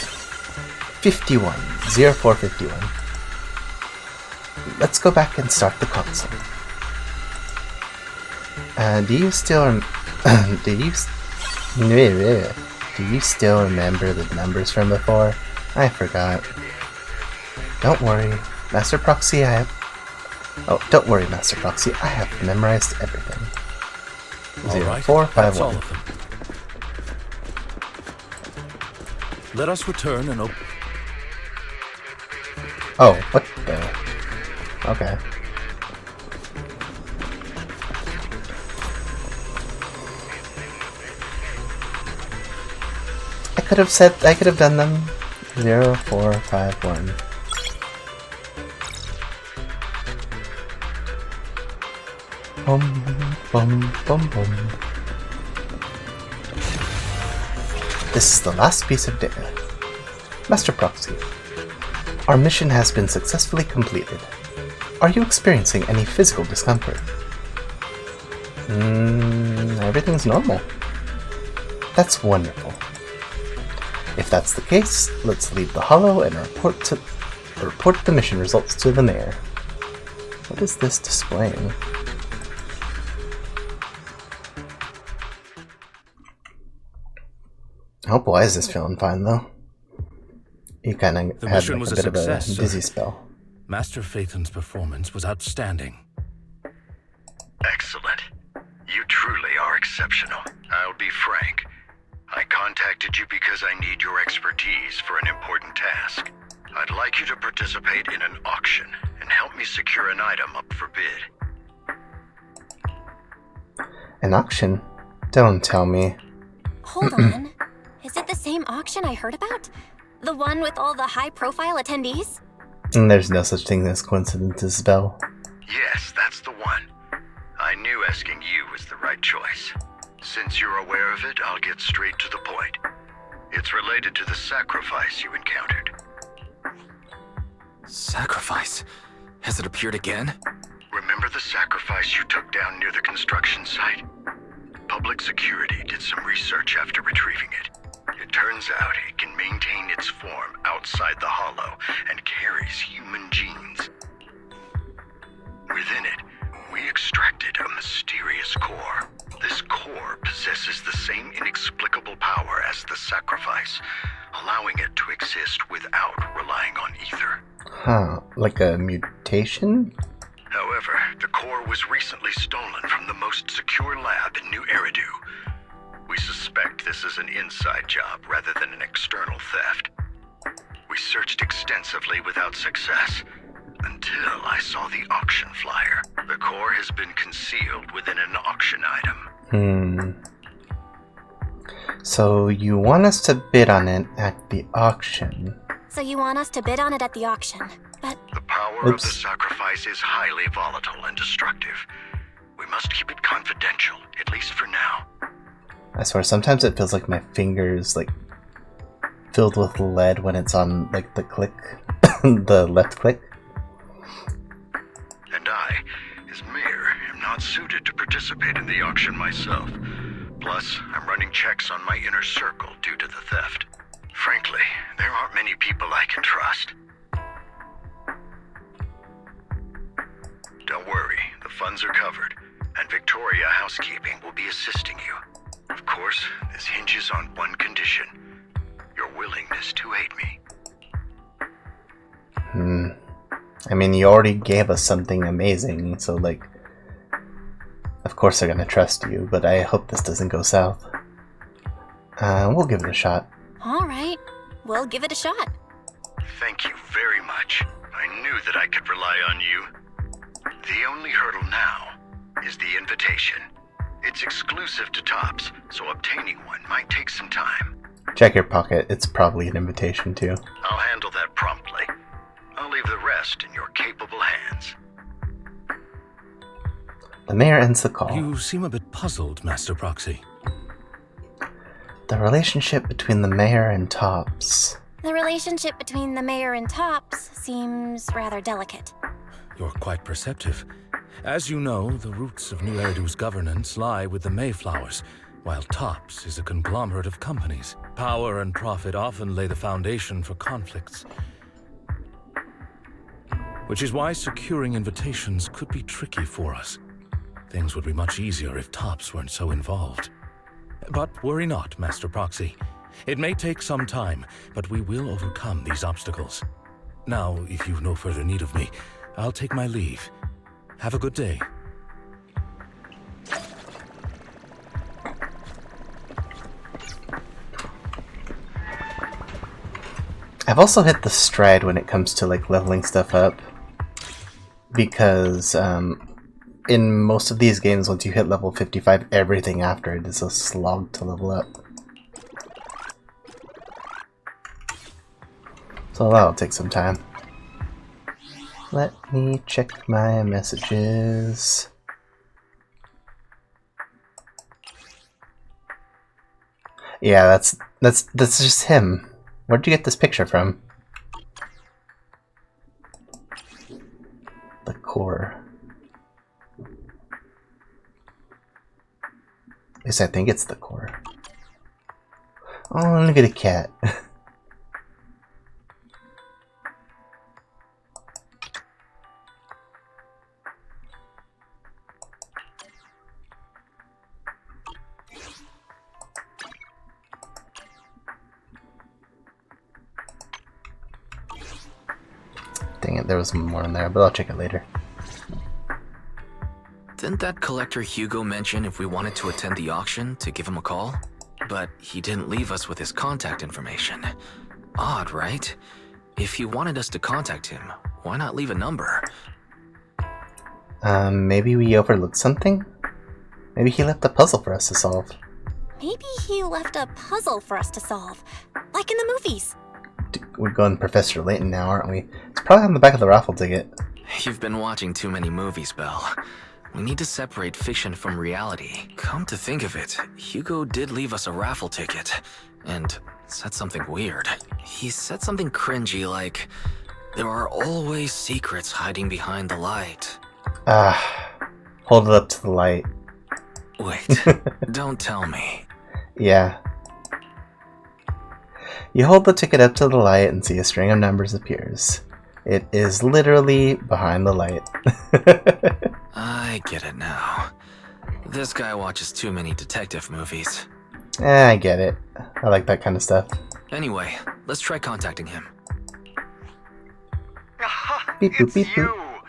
51. 0451. Let's go back and start the console. Do you still do you still remember the numbers from before? I forgot. Don't worry, Master Proxy, don't worry, Master Proxy, I have memorized everything. 0451. Let us return and Oh, what the? Okay. I could have done them. 0451. Bum bum bum bum. This is the last piece of data. Master Proxy, our mission has been successfully completed. Are you experiencing any physical discomfort? Everything's normal. That's wonderful. If that's the case, let's leave the Hollow and report the mission results to the mayor. What is this displaying? I hope Wise is feeling fine though. He kind of had like a bit of a dizzy spell. Master Phaethon's performance was outstanding. Excellent. You truly are exceptional. I'll be frank. I contacted you because I need your expertise for an important task. I'd like you to participate in an auction and help me secure an item up for bid. An auction? Don't tell me. Hold on. Is it the same auction I heard about? The one with all the high-profile attendees? There's no such thing as coincidences, Belle. Yes, that's the one. I knew asking you was the right choice. Since you're aware of it, I'll get straight to the point. It's related to the sacrifice you encountered. Sacrifice? Has it appeared again? Remember Remember the sacrifice you took down near the construction site? Public security did some research after retrieving it. It turns out it can maintain its form outside the hollow and carries human genes. Within it, we extracted a mysterious core. This core possesses the same inexplicable power as the sacrifice, allowing it to exist without relying on ether. Huh, like a mutation? However, the core was recently stolen from the most secure lab in New Eridu. We suspect this is an inside job rather than an external theft. We searched extensively without success, until I saw the auction flyer. The core has been concealed within an auction item. So you want us to bid on it at the auction? So you want us to bid on it at the auction, but... The power of the sacrifice is highly volatile and destructive. We must keep it confidential, at least for now. I swear, sometimes it feels like my fingers, like, filled with lead when it's on, like, the click, the left click. And I, as mayor, am not suited to participate in the auction myself. Plus, I'm running checks on my inner circle due to the theft. Frankly, there aren't many people I can trust. Don't worry, the funds are covered, and Victoria Housekeeping will be assisting you. Of course, this hinges on one condition: your willingness to aid me. I mean, you already gave us something amazing, so, like, of course they're gonna trust you, but I hope this doesn't go south. We'll give it a shot. Alright, we'll give it a shot. Thank you very much. I knew that I could rely on you. The only hurdle now is the invitation. It's exclusive to Tops, so obtaining one might take some time. Check your pocket, it's probably an invitation too. I'll handle that promptly. I'll leave the rest in your capable hands. The mayor ends the call. You seem a bit puzzled, Master Proxy. The relationship between the mayor and Tops. The relationship between the mayor and Tops seems rather delicate. You're quite perceptive. As you know, the roots of New Eridu's governance lie with the Mayflowers, while Tops is a conglomerate of companies. Power and profit often lay the foundation for conflicts. Which is why securing invitations could be tricky for us. Things would be much easier if Tops weren't so involved. But worry not, Master Proxy. It may take some time, but we will overcome these obstacles. Now, if you've no further need of me, I'll take my leave. Have a good day. I've also hit the stride when it comes to, like, leveling stuff up. Because, in most of these games, once you hit level 55, everything after it is a slog to level up. So that'll take some time. Let me check my messages. Yeah, that's just him. Where'd you get this picture from? The core. At least I think it's the core. Oh, look at a cat. Dang it, there was more in there, but I'll check it later. Didn't that collector Hugo mention if we wanted to attend the auction to give him a call? But he didn't leave us with his contact information. Odd, right? If he wanted us to contact him, why not leave a number? Maybe we overlooked something? Maybe he left a puzzle for us to solve. Maybe he left a puzzle for us to solve, like in the movies. We're going Professor Layton now, aren't we? It's probably on the back of the raffle ticket. You've been watching too many movies, Belle. We need to separate fiction from reality. Come to think of it, Hugo did leave us a raffle ticket, and said something weird. He said something cringy like, "There are always secrets hiding behind the light." Hold it up to the light. Wait, don't tell me. Yeah. You hold the ticket up to the light and see a string of numbers appears. It is literally behind the light. I get it now. This guy watches too many detective movies. I get it. I like that kind of stuff. Anyway, let's try contacting him. Beep, boop, It's beep, you, boop.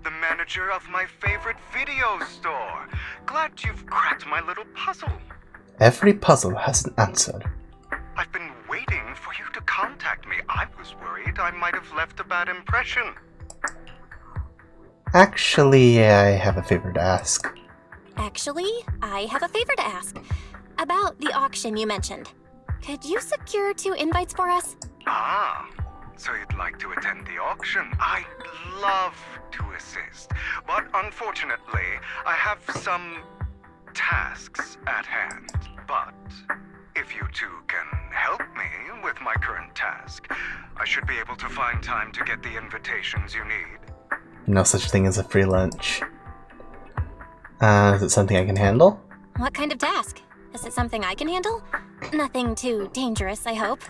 the manager of my favorite video store. Glad you've cracked my little puzzle. Every puzzle has an answer. I've been waiting for you to contact me. I was worried I might have left a bad impression. Actually, I have a favor to ask. Actually, I have a favor to ask. About the auction you mentioned. Could you secure 2 invites for us? Ah, so you'd like to attend the auction? I'd love to assist, but unfortunately, I have some tasks at hand. But if you two can help me with my current task, I should be able to find time to get the invitations you need. No such thing as a free lunch. Is it something I can handle? What kind of task? Is it something I can handle? Nothing too dangerous, I hope.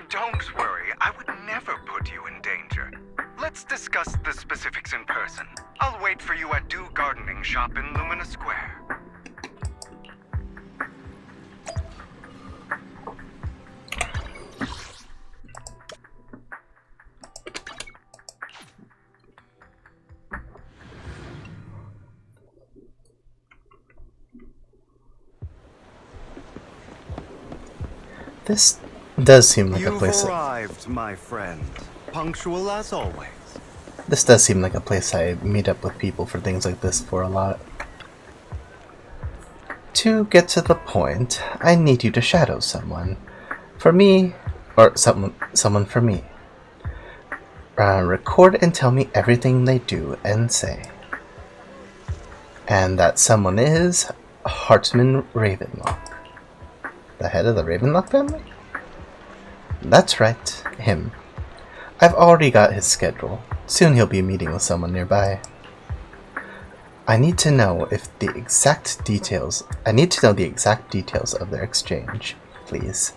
Don't worry, I would never put you in danger. Let's discuss the specifics in person. I'll wait for you at Do Gardening Shop in Lumina Square. This does seem like a You've place. arrived, my friend. Punctual as always. This does seem like a place I meet up with people for things like this for a lot. To get to the point, I need you to shadow someone. For me, or someone for me. Record and tell me everything they do and say. And that someone is Hartman Ravenlock. The head of the Ravenlock family? That's right, him. I've already got his schedule. Soon he'll be meeting with someone nearby. I need to know the exact details of their exchange, please.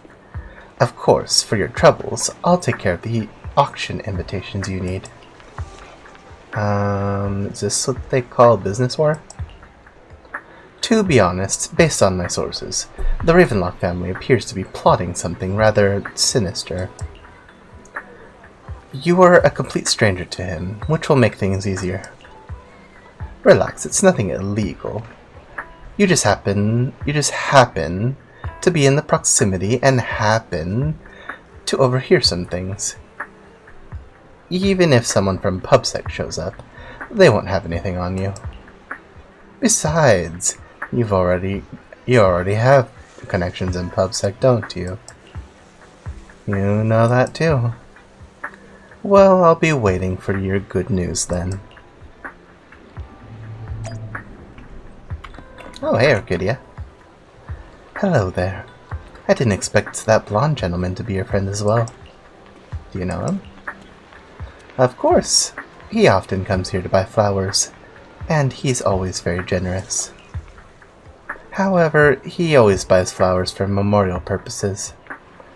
Of course, for your troubles, I'll take care of the auction invitations you need. Is this what they call business war? To be honest, based on my sources, the Ravenlock family appears to be plotting something rather sinister. You are a complete stranger to him, which will make things easier. Relax, it's nothing illegal. You just happen to be in the proximity and happen to overhear some things. Even if someone from PubSec shows up, they won't have anything on you. Besides, you already have connections in PubSec, don't you? You know that too. Well, I'll be waiting for your good news then. Oh, hey, Orchidia. Hello there. I didn't expect that blonde gentleman to be your friend as well. Do you know him? Of course. He often comes here to buy flowers, and he's always very generous. However, he always buys flowers for memorial purposes,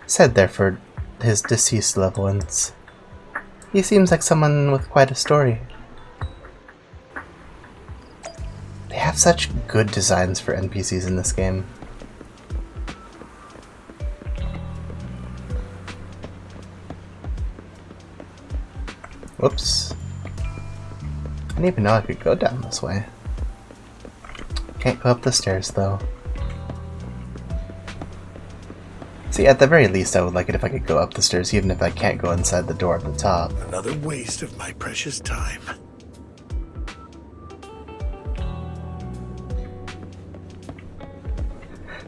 said there for his deceased loved ones. He seems like someone with quite a story. They have such good designs for NPCs in this game. Whoops. I didn't even know I could go down this way. Can't go up the stairs though. See, at the very least I would like it if I could go up the stairs even if I can't go inside the door at the top. Another waste of my precious time.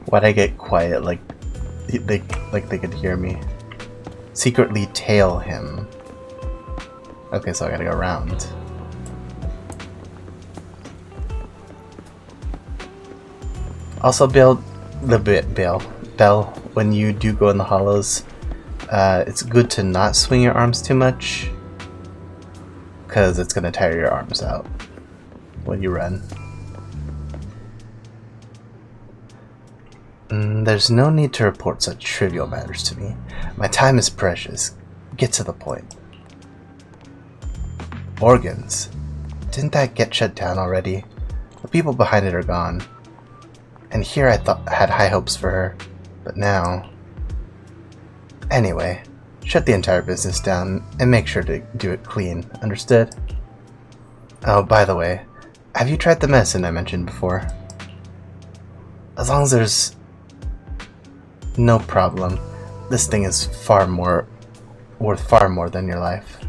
Why'd I get quiet like they could hear me? Secretly tail him. Okay, so I gotta go around. Also, Bell, when you do go in the hollows, it's good to not swing your arms too much, because it's gonna tire your arms out. when you run. There's no need to report such trivial matters to me. My time is precious. Get to the point. Organs. Didn't that get shut down already? The people behind it are gone. And here I had high hopes for her, but now... Anyway, shut the entire business down and make sure to do it clean, understood? Oh, by the way, have you tried the medicine I mentioned before? As long as there's no problem, this thing is worth far more than your life.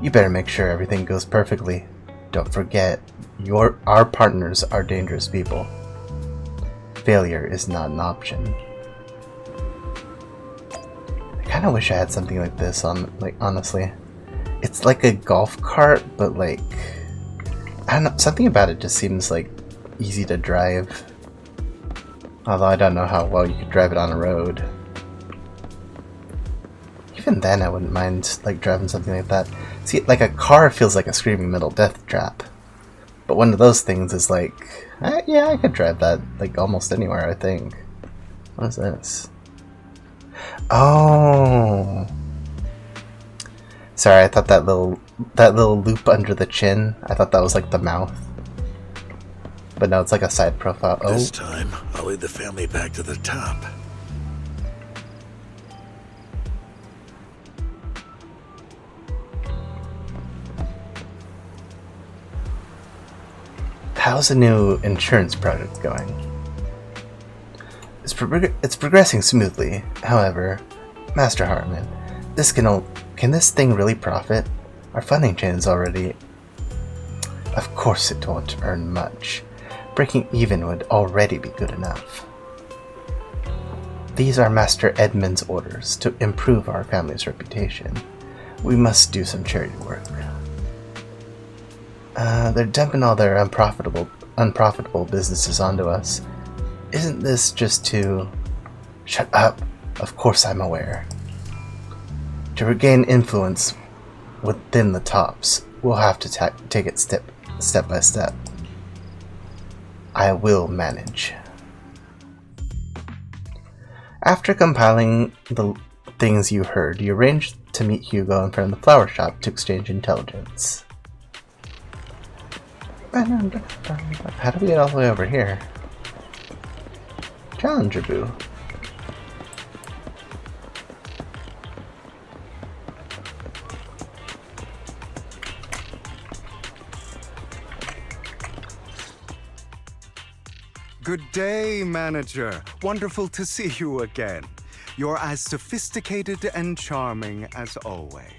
You better make sure everything goes perfectly. Don't forget, our partners are dangerous people. Failure is not an option. I kind of wish I had something like this honestly. It's like a golf cart, but like, I don't know, something about it just seems like easy to drive. Although I don't know how well you could drive it on a road. Even then, I wouldn't mind like driving something like that. See, like a car feels like a screaming metal death trap, but one of those things is like, yeah, I could drive that like almost anywhere. I think. What is this? Oh, sorry. I thought that little loop under the chin. I thought that was like the mouth, but no, it's like a side profile. Oh, This time, I'll lead the family back to the top. how's the new insurance project going? It's progressing smoothly. However, Master Hartman, can this thing really profit? Our funding chain is already... Of course it won't earn much. Breaking even would already be good enough. These are Master Edmund's orders to improve our family's reputation. We must do some charity work. They're dumping all their unprofitable businesses onto us. Isn't this just to... Shut up. Of course I'm aware. To regain influence within the tops, we'll have to take it step by step. I will manage. After compiling the things you heard, you arranged to meet Hugo in front of the flower shop to exchange intelligence. How do we get all the way over here? Challenger Boo. Good day, manager. Wonderful to see you again. You're as sophisticated and charming as always.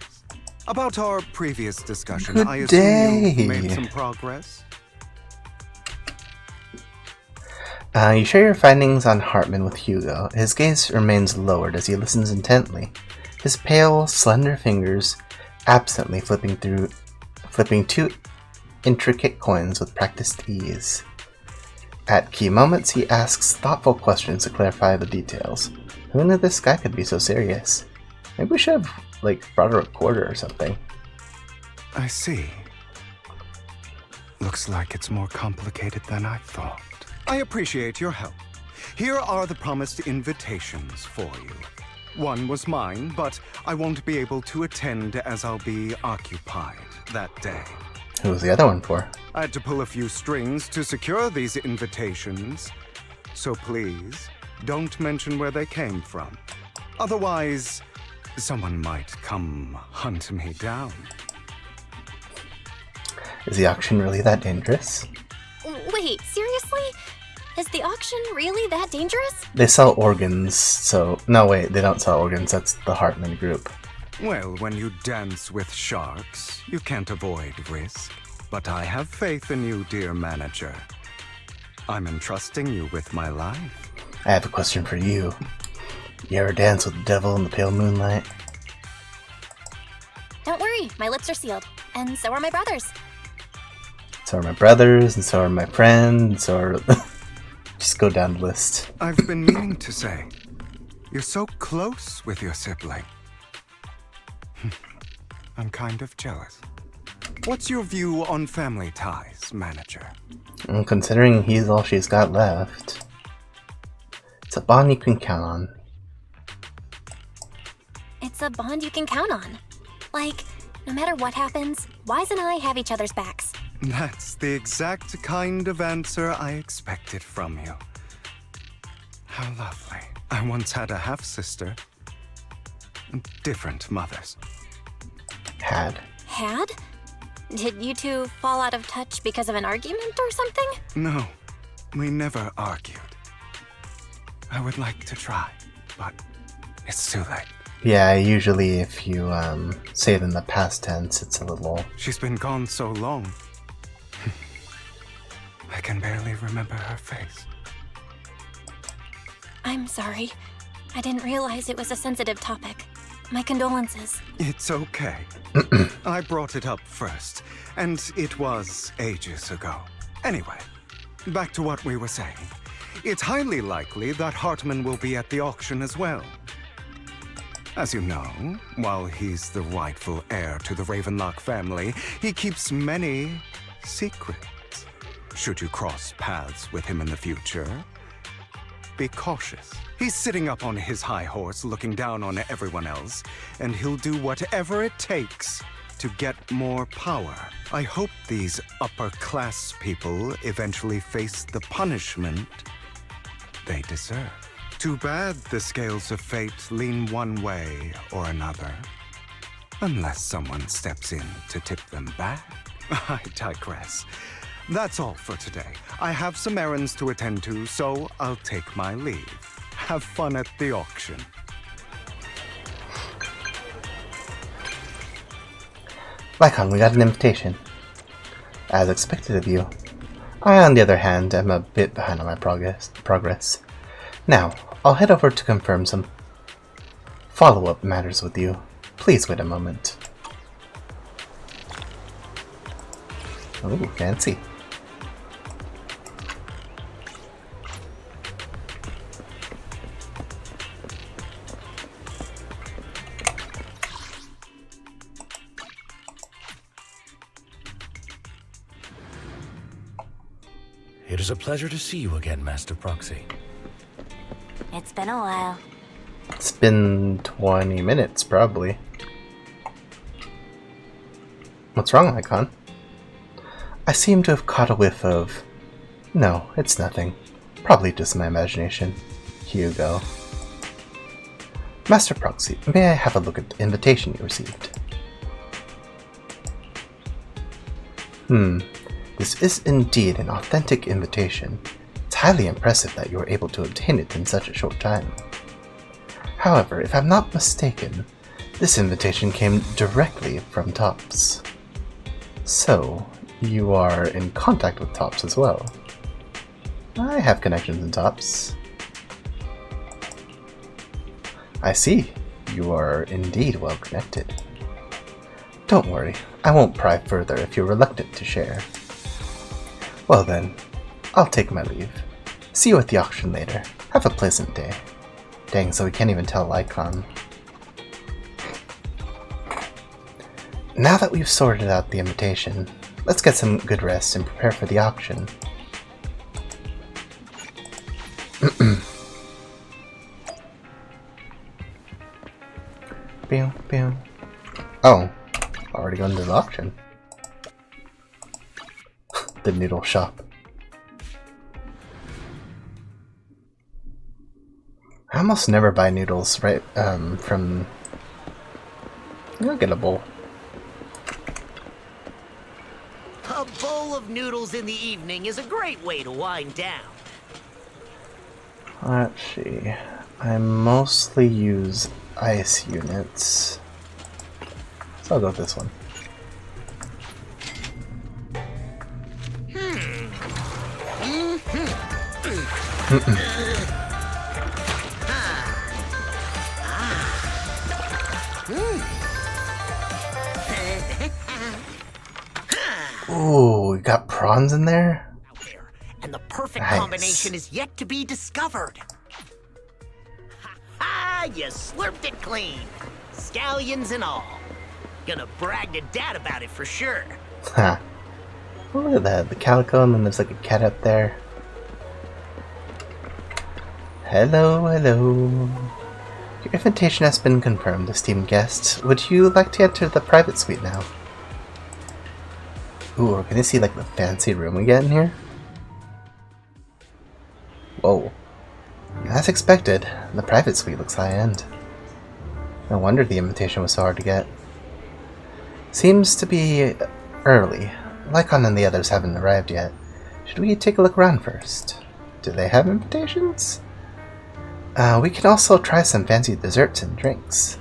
About our previous discussion, Good I assume day. you've made some progress? You share your findings on Hartman with Hugo. His gaze remains lowered as he listens intently, his pale, slender fingers absently flipping two intricate coins with practiced ease. At key moments, he asks thoughtful questions to clarify the details. Who knew this guy could be so serious? Maybe we should have, brought a recorder or something. I see. Looks like it's more complicated than I thought. I appreciate your help. Here are the promised invitations for you. One was mine, but I won't be able to attend as I'll be occupied that day. Who was the other one for? I had to pull a few strings to secure these invitations, so please, don't mention where they came from. Otherwise, someone might come hunt me down. Is the auction really that dangerous? Wait, seriously? Is the auction really that dangerous? They sell organs, so... No, wait, they don't sell organs. That's the Hartman group. Well, when you dance with sharks, you can't avoid risk. But I have faith in you, dear manager. I'm entrusting you with my life. I have a question for you. You ever dance with the devil in the pale moonlight? Don't worry, my lips are sealed. And so are my brothers. So are my brothers, and so are my friends, and so are... Just go down the list. I've been meaning to say, you're so close with your sibling. I'm kind of jealous. What's your view on family ties, manager? And considering he's all she's got left, it's a bond you can count on. It's a bond you can count on. Like, no matter what happens, Wise and I have each other's backs. That's the exact kind of answer I expected from you. How lovely. I once had a half-sister. Different mothers. Had? Did you two fall out of touch because of an argument or something? No, we never argued. I would like to try, but it's too late. Yeah, usually if you say it in the past tense, it's a little... She's been gone so long. I can barely remember her face. I'm sorry. I didn't realize it was a sensitive topic. My condolences. It's okay. I brought it up first, and it was ages ago. Anyway, back to what we were saying. It's highly likely that Hartman will be at the auction as well. As you know, while he's the rightful heir to the Ravenlock family, he keeps many secrets. Should you cross paths with him in the future, be cautious. He's sitting up on his high horse looking down on everyone else, and he'll do whatever it takes to get more power. I hope these upper-class people eventually face the punishment they deserve. Too bad the scales of fate lean one way or another. Unless someone steps in to tip them back. I digress. That's all for today. I have some errands to attend to, so I'll take my leave. Have fun at the auction. Lycon, we got an invitation. As expected of you. I, on the other hand, am a bit behind on my progress. Now, I'll head over to confirm some follow-up matters with you. Please wait a moment. Ooh, fancy. It is a pleasure to see you again, Master Proxy. It's been a while. It's been 20 minutes, probably. What's wrong, Lycon? I seem to have caught a whiff of... No, it's nothing. Probably just my imagination. Hugo. Master Proxy, may I have a look at the invitation you received? This is indeed an authentic invitation. It's highly impressive that you were able to obtain it in such a short time. However, if I'm not mistaken, this invitation came directly from Tops. So, you are in contact with Tops as well. I have connections in Tops. I see. You are indeed well connected. Don't worry, I won't pry further if you're reluctant to share. Well then, I'll take my leave. See you at the auction later. Have a pleasant day. Dang, so we can't even tell Lycon. Now that we've sorted out the invitation, let's get some good rest and prepare for the auction. Pew, pew. Oh, already going to the auction. The noodle shop. I almost never buy noodles right from... I'll get a bowl. A bowl of noodles in the evening is a great way to wind down. Let's see. I mostly use ice units. So I'll go with this one. Ooh, we got prawns in there? And the perfect Nice. combination is yet to be discovered. Ha! You slurped it clean. Scallions and all. Gonna brag to Dad about it for sure. Huh. Oh, look at that. The calico, and then there's like a cat up there. Hello, hello. Your invitation has been confirmed, esteemed guest. Would you like to enter the private suite now? Ooh, can you see like the fancy room we get in here? Whoa. As expected, the private suite looks high-end. No wonder the invitation was so hard to get. Seems to be early. Lycon and the others haven't arrived yet. Should we take a look around first? Do they have invitations? We can also try some fancy desserts and drinks.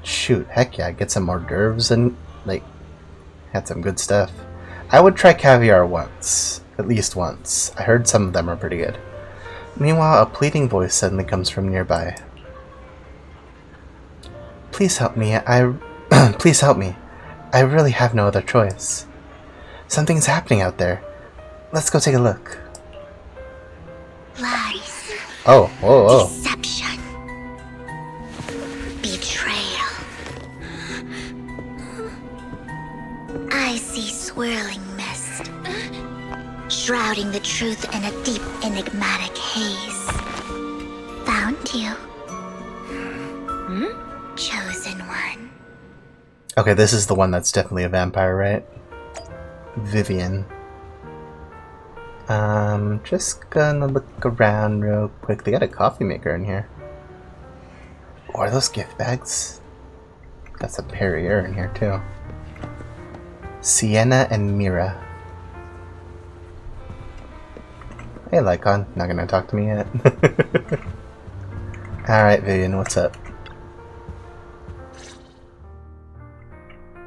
Shoot, heck yeah, get some hors d'oeuvres and, like, had some good stuff. I would try caviar once. At least once. I heard some of them are pretty good. Meanwhile, a pleading voice suddenly comes from nearby. Please help me, please help me. I really have no other choice. Something's happening out there. Let's go take a look. Lies. Oh, whoa, whoa. Deception. Betrayal. I see swirling mist, shrouding the truth in a deep, enigmatic haze. Found you. Chosen one. Okay, this is the one that's definitely a vampire, right? Vivian. Just gonna look around real quick. They got a coffee maker in here. Oh, are those gift bags? Got some Perrier in here too. Sienna and Mira. Hey, Lycon. Not gonna talk to me yet. Alright, Vivian, what's up?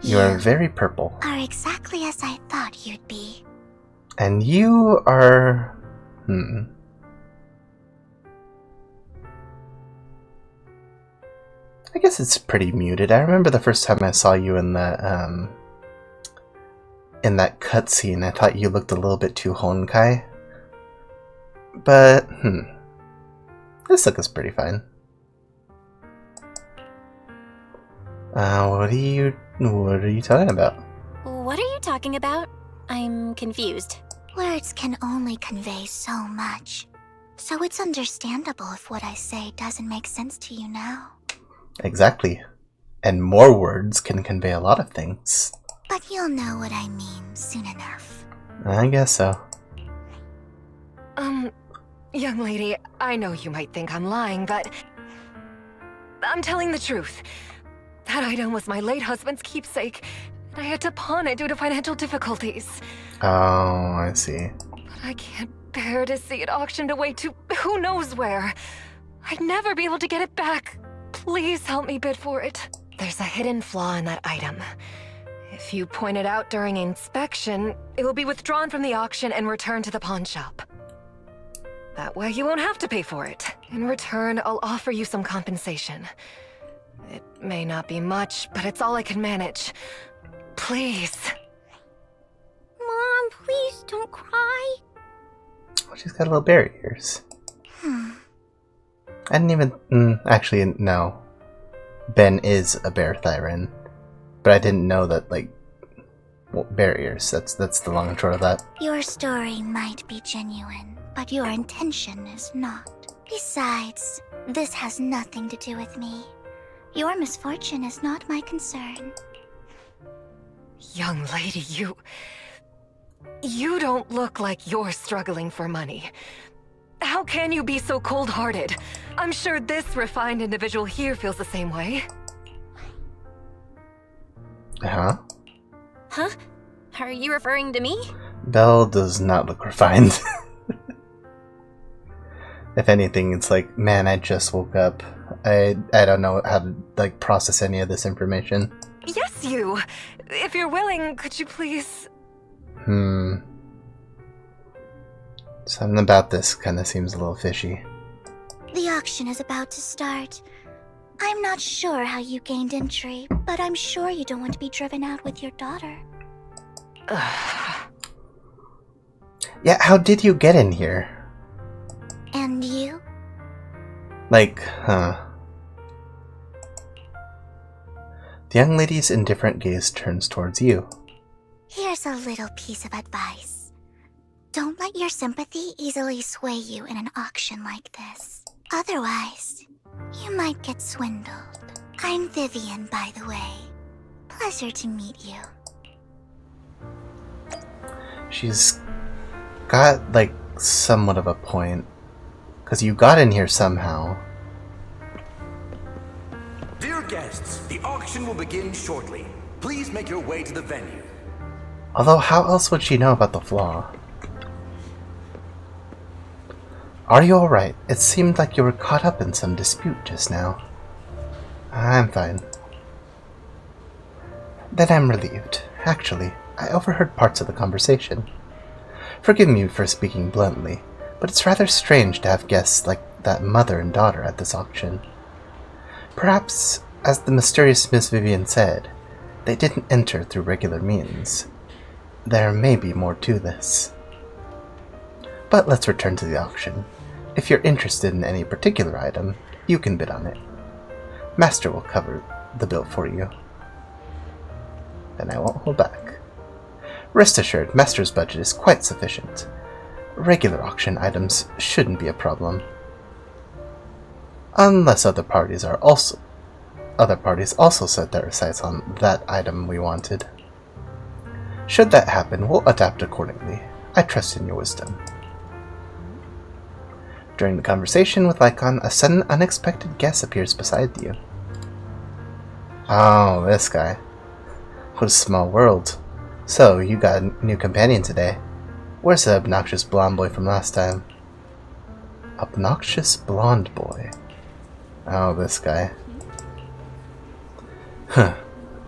You are very purple. Are exactly as I thought you'd be. And you are... I guess it's pretty muted. I remember the first time I saw you in the, in that cutscene, I thought you looked a little bit too Honkai. But, this look is pretty fine. What are you talking about? What are you talking about? I'm confused. Words can only convey so much. So it's understandable if what I say doesn't make sense to you now. Exactly. And more words can convey a lot of things. But you'll know what I mean soon enough. I guess so. Young lady, I know you might think I'm lying, but I'm telling the truth. That item was my late husband's keepsake, and I had to pawn it due to financial difficulties. Oh, I see. But I can't bear to see it auctioned away to who knows where. I'd never be able to get it back. Please help me bid for it. There's a hidden flaw in that item. If you point it out during inspection, it will be withdrawn from the auction and returned to the pawn shop. That way you won't have to pay for it. In return, I'll offer you some compensation. It may not be much, but it's all I can manage. Please. Mom, please don't cry. Oh, she's got little bear ears. I didn't even... actually, no. Ben is a bear Thyran. But I didn't know that, like... Well, bear ears. That's the long and short of that. Your story might be genuine, but your intention is not. Besides, this has nothing to do with me. Your misfortune is not my concern. Young lady, you don't look like you're struggling for money. How can you be so cold-hearted? I'm sure this refined individual here feels the same way. Huh? Huh? Are you referring to me? Belle does not look refined. If anything, it's like, man, I just woke up. I don't know how to, like, process any of this information. Yes, you! If you're willing, could you please... Something about this kind of seems a little fishy. The auction is about to start. I'm not sure how you gained entry, but I'm sure you don't want to be driven out with your daughter. Yeah, how did you get in here? And you? Like, huh. The young lady's indifferent gaze turns towards you. Here's a little piece of advice. Don't let your sympathy easily sway you in an auction like this. Otherwise, you might get swindled. I'm Vivian, by the way. Pleasure to meet you. She's got, like, somewhat of a point. Because you got in here somehow. Dear guests, the auction will begin shortly. Please make your way to the venue. Although, how else would she know about the flaw? Are you alright? It seemed like you were caught up in some dispute just now. I'm fine. Then I'm relieved. Actually, I overheard parts of the conversation. Forgive me for speaking bluntly, but it's rather strange to have guests like that mother and daughter at this auction. Perhaps, as the mysterious Miss Vivian said, they didn't enter through regular means. There may be more to this. But let's return to the auction. If you're interested in any particular item, you can bid on it. Master will cover the bill for you. Then I won't hold back. Rest assured, Master's budget is quite sufficient. Regular auction items shouldn't be a problem. Unless other parties also set their sights on that item we wanted. Should that happen, we'll adapt accordingly. I trust in your wisdom. During the conversation with Lycon, a sudden unexpected guest appears beside you. Oh, this guy. What a small world. So, you got a new companion today. Where's the obnoxious blonde boy from last time? Obnoxious blonde boy. Oh, this guy. Huh.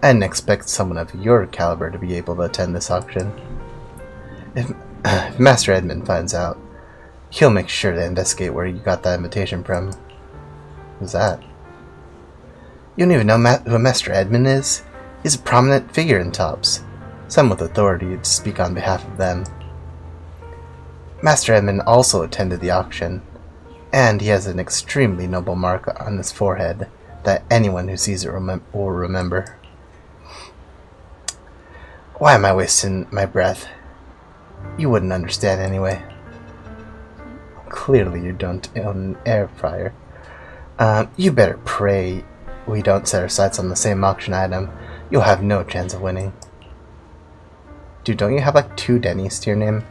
I didn't expect someone of your caliber to be able to attend this auction. If Master Edmund finds out, he'll make sure to investigate where you got that invitation from. Who's that? You don't even know who Master Edmund is? He's a prominent figure in Tops. Some with authority to speak on behalf of them. Master Edmund also attended the auction, and he has an extremely noble mark on his forehead that anyone who sees it will remember. Why am I wasting my breath? You wouldn't understand anyway. Clearly you don't own an air fryer. You better pray we don't set our sights on the same auction item. You'll have no chance of winning. Dude, don't you have like 2 Denny's to your name?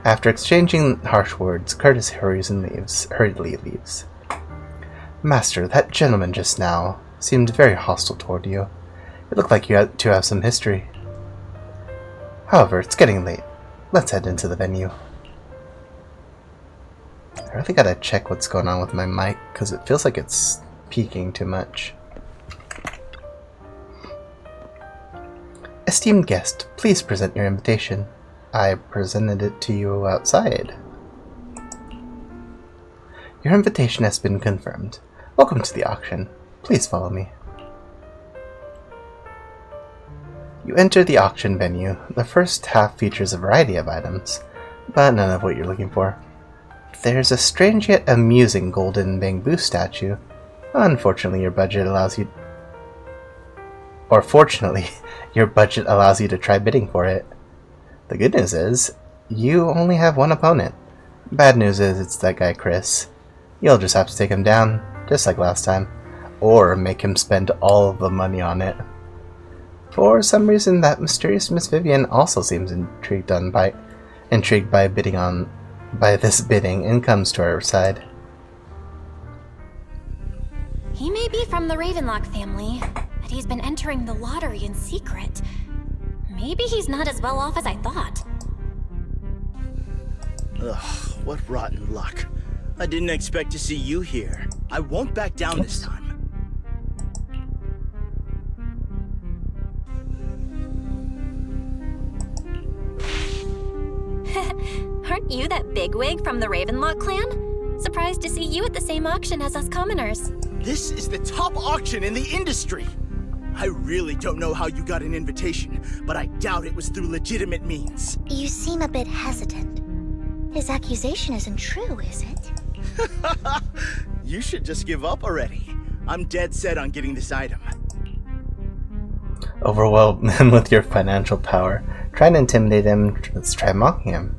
After exchanging harsh words, Curtis hurriedly leaves. Master, that gentleman just now seemed very hostile toward you. It looked like you had to have some history. However, it's getting late. Let's head into the venue. I really gotta check what's going on with my mic, because it feels like it's peaking too much. Esteemed guest, please present your invitation. I presented it to you outside. Your invitation has been confirmed. Welcome to the auction. Please follow me. You enter the auction venue. The first half features a variety of items, but none of what you're looking for. There's a strange yet amusing golden bamboo statue. Unfortunately, your budget allows you... Or fortunately, your budget allows you to try bidding for it. The good news is, you only have one opponent. Bad news is, it's that guy Chris. You'll just have to take him down, just like last time. Or make him spend all of the money on it. For some reason, that mysterious Miss Vivian also seems intrigued by this bidding and comes to our side. He may be from the Ravenlock family, but he's been entering the lottery in secret. Maybe he's not as well off as I thought. Ugh, what rotten luck. I didn't expect to see you here. I won't back down this time. Aren't you that bigwig from the Ravenlock clan? Surprised to see you at the same auction as us commoners. This is the top auction in the industry. I really don't know how you got an invitation, but I doubt it was through legitimate means. You seem a bit hesitant. His accusation isn't true, is it? You should just give up already. I'm dead set on getting this item. Overwhelm him with your financial power. Try to intimidate him. Let's try mocking him.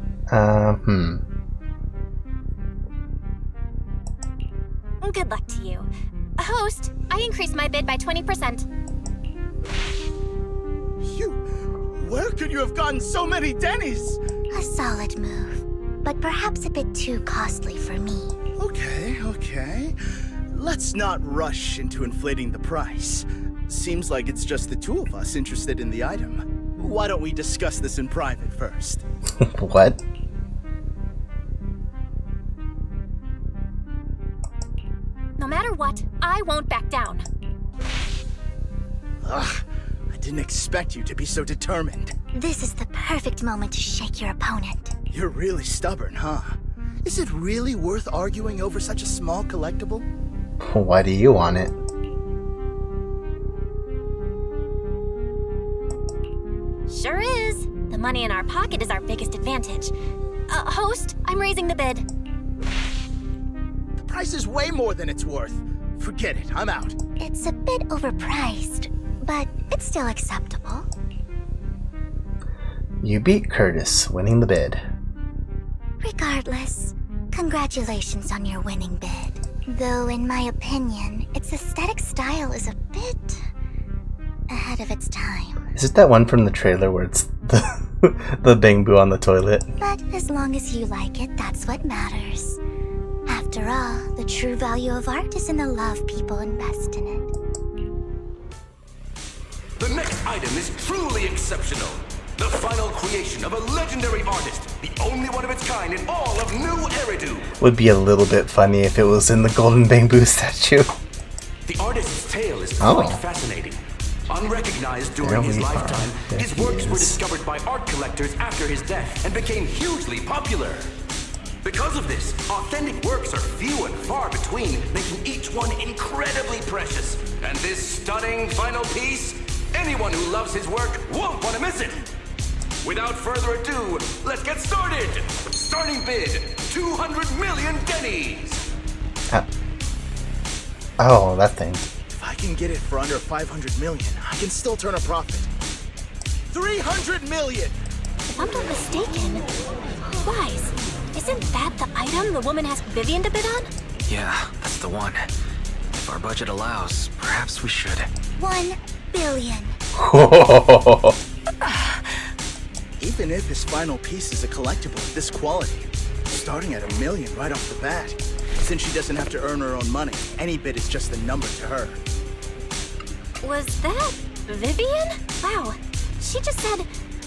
Good luck to you. Host, I increased my bid by 20%. Where could you have gotten so many Denny's? A solid move, but perhaps a bit too costly for me. Okay. Let's not rush into inflating the price. Seems like it's just the two of us interested in the item. Why don't we discuss this in private first? What? No matter what, I won't back down. Ugh, I didn't expect you to be so determined. This is the perfect moment to shake your opponent. You're really stubborn, huh? Is it really worth arguing over such a small collectible? Why do you want it? Sure is. The money in our pocket is our biggest advantage. Host, I'm raising the bid. The price is way more than it's worth. Forget it, I'm out. It's a bit overpriced, but it's still acceptable. You beat Curtis, winning the bid. Regardless, congratulations on your winning bid. Though, in my opinion, its aesthetic style is a bit ahead of its time. Is it that one from the trailer where it's the bamboo on the toilet? But as long as you like it, that's what matters. After all, the true value of art is in the love people invest in it. The next item is truly exceptional. The final creation of a legendary artist, the only one of its kind in all of New Eridu. Would be a little bit funny if it was in the golden bamboo statue. The artist's tale is quite fascinating. Unrecognized during his lifetime, his works were discovered by art collectors after his death and became hugely popular. Because of this, authentic works are few and far between, making each one incredibly precious. And this stunning final piece, anyone who loves his work won't want to miss it. Without further ado, let's get started! Starting bid, 200 million Denny's! Oh, that thing. If I can get it for under 500 million, I can still turn a profit. 300 million! If I'm not mistaken, Wise, isn't that the item the woman asked Vivian to bid on? Yeah, that's the one. If our budget allows, perhaps we should. 1 billion. Even if his final piece is a collectible of this quality, starting at $1 million right off the bat, since she doesn't have to earn her own money, any bid is just a number to her. Was that Vivian? Wow, she just said,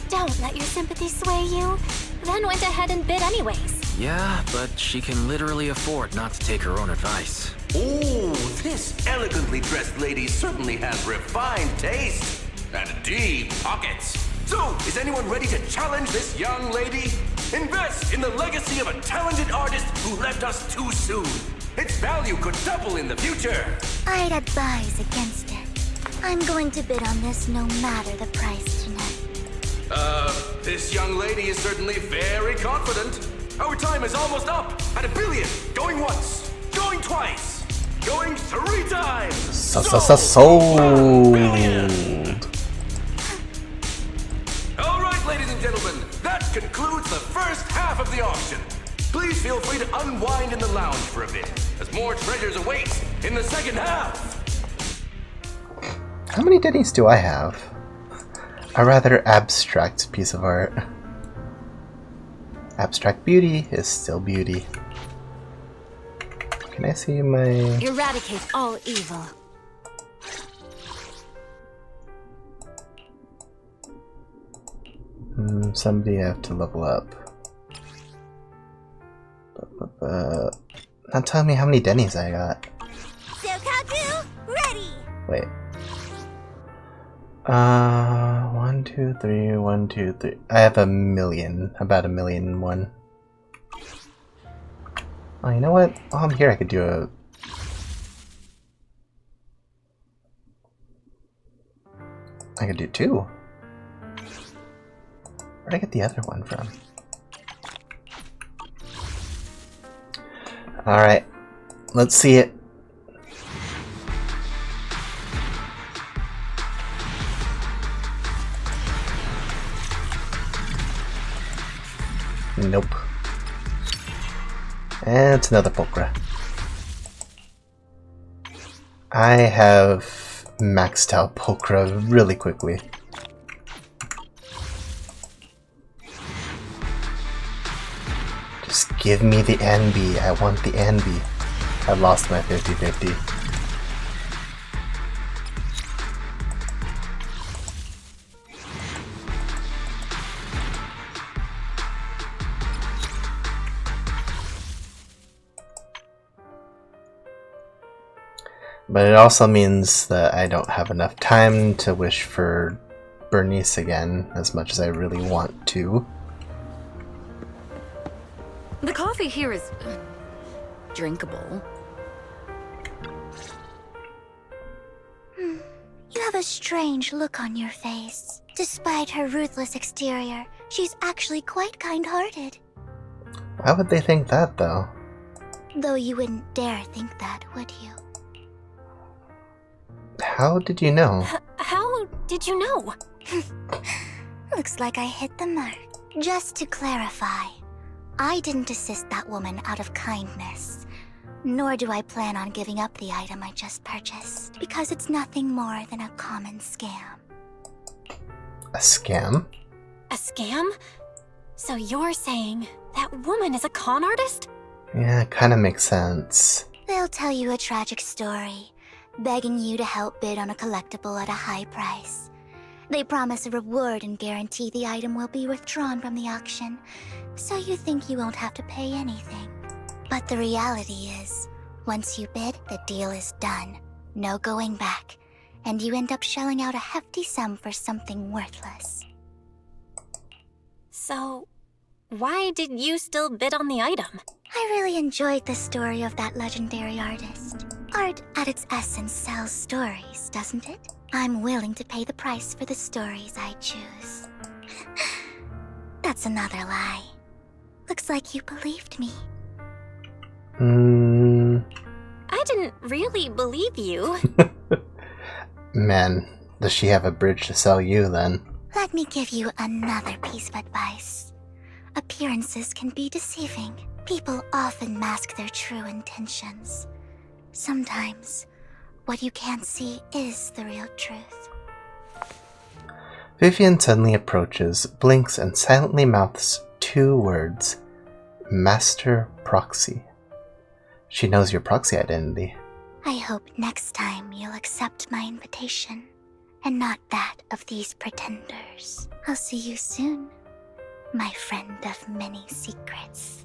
"Don't let your sympathy sway you," then went ahead and bid anyways. Yeah, but she can literally afford not to take her own advice. Oh, this elegantly dressed lady certainly has refined taste and deep pockets. So, is anyone ready to challenge this young lady? Invest in the legacy of a talented artist who left us too soon. Its value could double in the future. I'd advise against it. I'm going to bid on this no matter the price tonight. This young lady is certainly very confident. Our time is almost up at $1 billion. Going once, going twice, going 3 times. Sold. All right, ladies and gentlemen, that concludes the first half of the auction. Please feel free to unwind in the lounge for a bit, as more treasures await in the second half. How many Denny's do I have? A rather abstract piece of art. Abstract beauty is still beauty. Can I see my... Eradicate all evil. Somebody have to level up. Not telling me how many Denny's I got. Sokaku, ready! Wait. 1, 2, 3, 1, 2, 3. I have 1 million. About 1,000,001. Oh, you know what? While I'm here, I could do a... I could do 2. Where'd I get the other one from? Alright. Let's see it. Nope. And it's another pulchra. I have maxed out pulchra really quickly. Just give me the NB. I want the NB. I lost my 50-50. But it also means that I don't have enough time to wish for Bernice again as much as I really want to. The coffee here is drinkable. You have a strange look on your face. Despite her ruthless exterior, she's actually quite kind-hearted. Why would they think that, though? Though you wouldn't dare think that, would you? How did you know? How did you know? Looks like I hit the mark. Just to clarify, I didn't assist that woman out of kindness. Nor do I plan on giving up the item I just purchased, because it's nothing more than a common scam. A scam? A scam? So you're saying that woman is a con artist? Yeah, it kinda makes sense. They'll tell you a tragic story, begging you to help bid on a collectible at a high price. They promise a reward and guarantee the item will be withdrawn from the auction, so you think you won't have to pay anything. But the reality is, once you bid, the deal is done. No going back, and you end up shelling out a hefty sum for something worthless. So, why did you still bid on the item? I really enjoyed the story of that legendary artist. Art, at its essence, sells stories, doesn't it? I'm willing to pay the price for the stories I choose. That's another lie. Looks like you believed me. I didn't really believe you. Man, does she have a bridge to sell you then? Let me give you another piece of advice. Appearances can be deceiving. People often mask their true intentions. Sometimes, what you can't see is the real truth. Vivian suddenly approaches, blinks, and silently mouths 2 words. Master Proxy. She knows your proxy identity. I hope next time you'll accept my invitation, and not that of these pretenders. I'll see you soon, my friend of many secrets.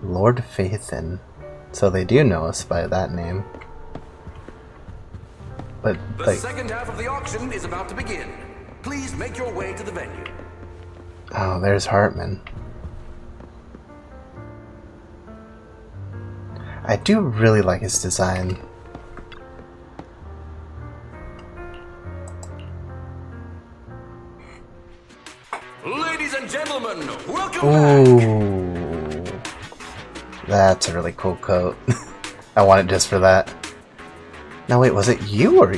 Lord Faithin. So they do know us by that name. But, the second half of the auction is about to begin. Please make your way to the venue. Oh, there's Hartman. I do really like his design. Ladies and gentlemen, welcome Ooh. That's a really cool coat. I want it just for that. Now wait, was it you or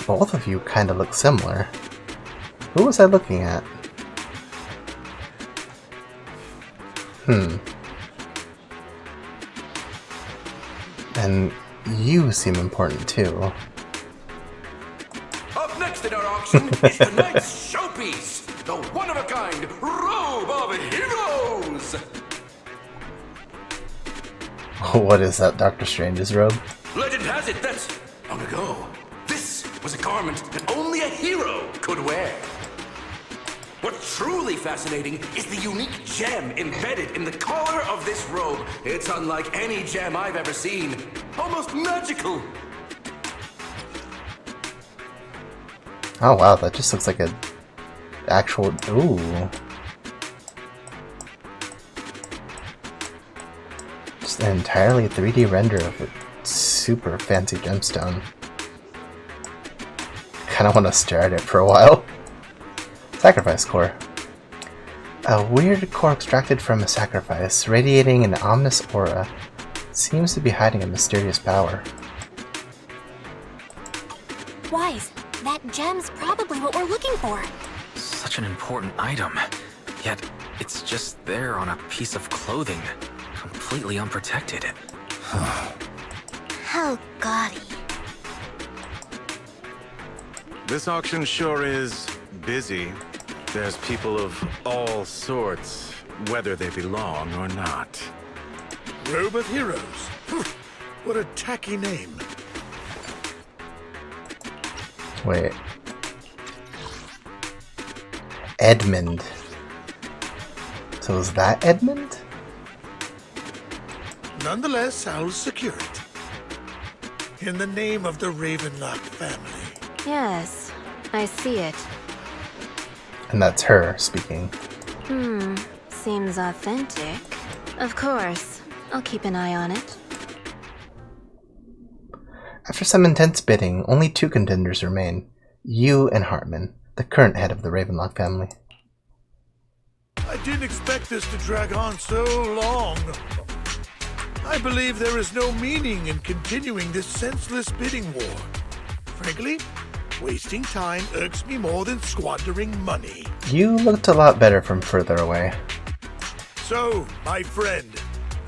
both of you kind of look similar? Who was I looking at? And you seem important too. Up next in our auction is tonight's showpiece, the one-of-a-kind Robe of Heroes! What is that, Doctor Strange's robe? Legend has it that, long ago, this was a garment that only a hero could wear. What's truly fascinating is the unique gem embedded in the collar of this robe. It's unlike any gem I've ever seen. Almost magical. Oh wow, that just looks like a actual... Ooh. Just an entirely 3D render of a super fancy gemstone. Kinda wanna stare at it for a while. Sacrifice core. A weird core extracted from a sacrifice, radiating an ominous aura, seems to be hiding a mysterious power. Wise, that gem's probably what we're looking for. Such an important item, yet it's just there on a piece of clothing, completely unprotected. How gaudy. This auction sure is busy. There's people of all sorts, whether they belong or not. Robe of Heroes. What a tacky name. Wait. Edmund. So is that Edmund? Nonetheless, I'll secure it. In the name of the Ravenlock family. Yes, I see it. And that's her speaking. Seems authentic. Of course, I'll keep an eye on it. After some intense bidding, only 2 contenders remain. You and Hartman, the current head of the Ravenlock family. I didn't expect this to drag on so long. I believe there is no meaning in continuing this senseless bidding war. Frankly, wasting time irks me more than squandering money. You looked a lot better from further away. So, my friend,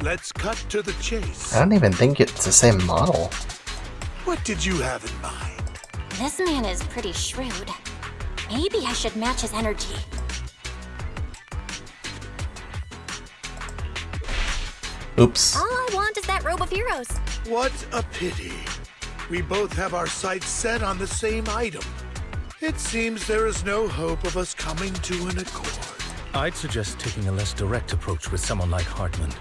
let's cut to the chase. I don't even think it's the same model. What did you have in mind? This man is pretty shrewd. Maybe I should match his energy. Oops. All I want is that robe of heroes. What a pity. We both have our sights set on the same item. It seems there is no hope of us coming to an accord. I'd suggest taking a less direct approach with someone like Hartman,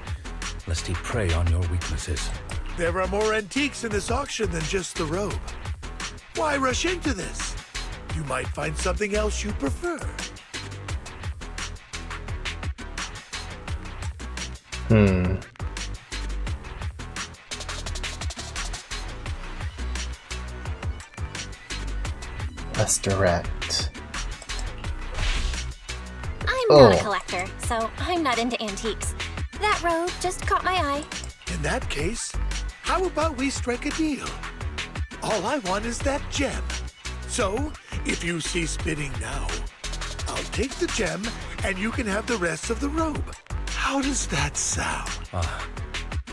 lest he prey on your weaknesses. There are more antiques in this auction than just the robe. Why rush into this? You might find something else you prefer. Less direct. I'm not a collector, so I'm not into antiques. That robe just caught my eye. In that case, how about we strike a deal? All I want is that gem. So, if you cease bidding now, I'll take the gem and you can have the rest of the robe. How does that sound?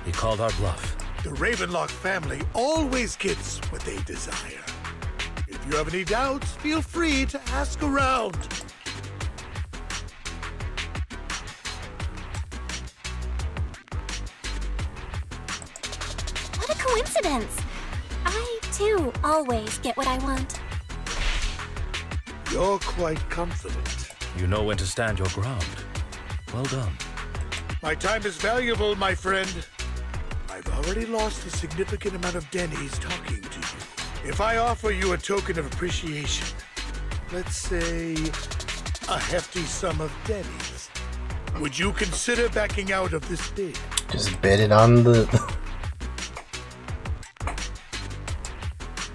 He called our bluff. The Ravenlock family always gets what they desire. If you have any doubts, feel free to ask around. What a coincidence! I, too, always get what I want. You're quite confident. You know when to stand your ground. Well done. My time is valuable, my friend. I've already lost a significant amount of Denny's talking to you. If I offer you a token of appreciation, let's say a hefty sum of Denny's, would you consider backing out of this bid? Just bid it on the...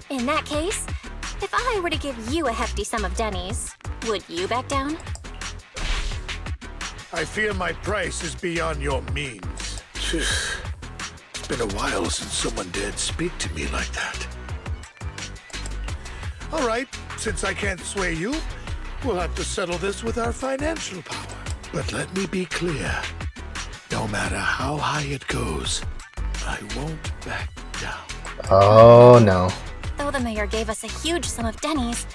In that case, if I were to give you a hefty sum of Denny's, would you back down? I fear my price is beyond your means. It's been a while since someone dared speak to me like that. All right, since I can't sway you, we'll have to settle this with our financial power. But let me be clear. No matter how high it goes, I won't back down. Oh, no. Though the mayor gave us a huge sum of Denny's,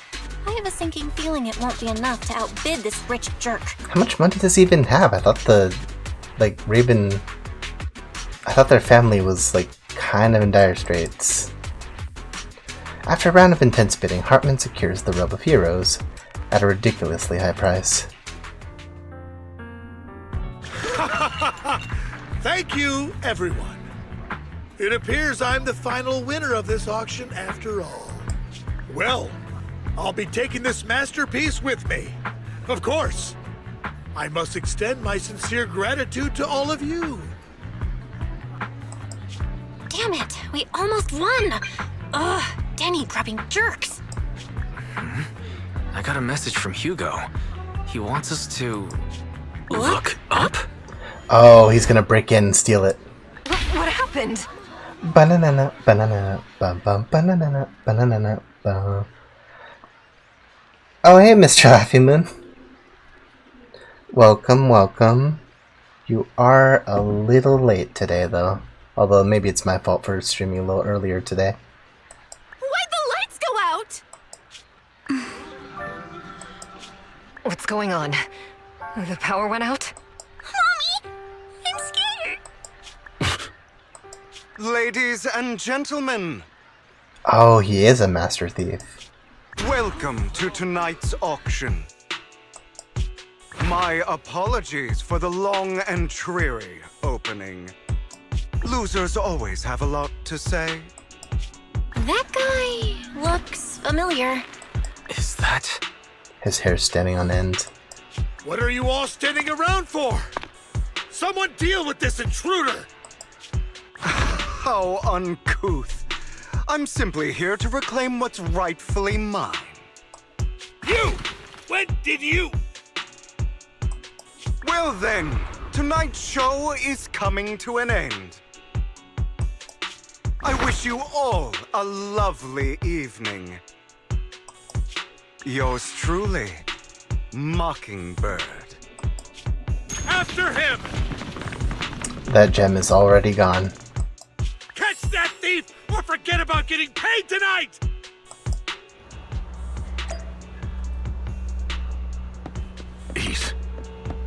I have a sinking feeling it won't be enough to outbid this rich jerk. How much money does he even have? I thought I thought their family was, kind of in dire straits. After a round of intense bidding, Hartman secures the Robe of Heroes at a ridiculously high price. Thank you, everyone. It appears I'm the final winner of this auction after all. Well, I'll be taking this masterpiece with me. Of course. I must extend my sincere gratitude to all of you. Damn it, we almost won! Ugh, Denny grabbing jerks. I got a message from Hugo. He wants us to Look up? Oh, he's gonna break in and steal it. What happened? Banana, banana, bum bum, banana, banana, bum. Oh, hey, Mr. Laughing Moon. Welcome, welcome. You are a little late today, though. Although maybe it's my fault for streaming a little earlier today. Why'd the lights go out? What's going on? The power went out? Mommy! I'm scared! Ladies and gentlemen, Oh, he is a master thief. welcome to tonight's auction. My apologies for the long and dreary opening. Losers always have a lot to say. That guy looks familiar. Is that... His hair's standing on end. What are you all standing around for? Someone deal with this intruder! How uncouth. I'm simply here to reclaim what's rightfully mine. You! When did you? Well then, tonight's show is coming to an end. I wish you all a lovely evening. Yours truly, Mockingbird. After him! That gem is already gone. Catch that thief or forget about getting paid tonight!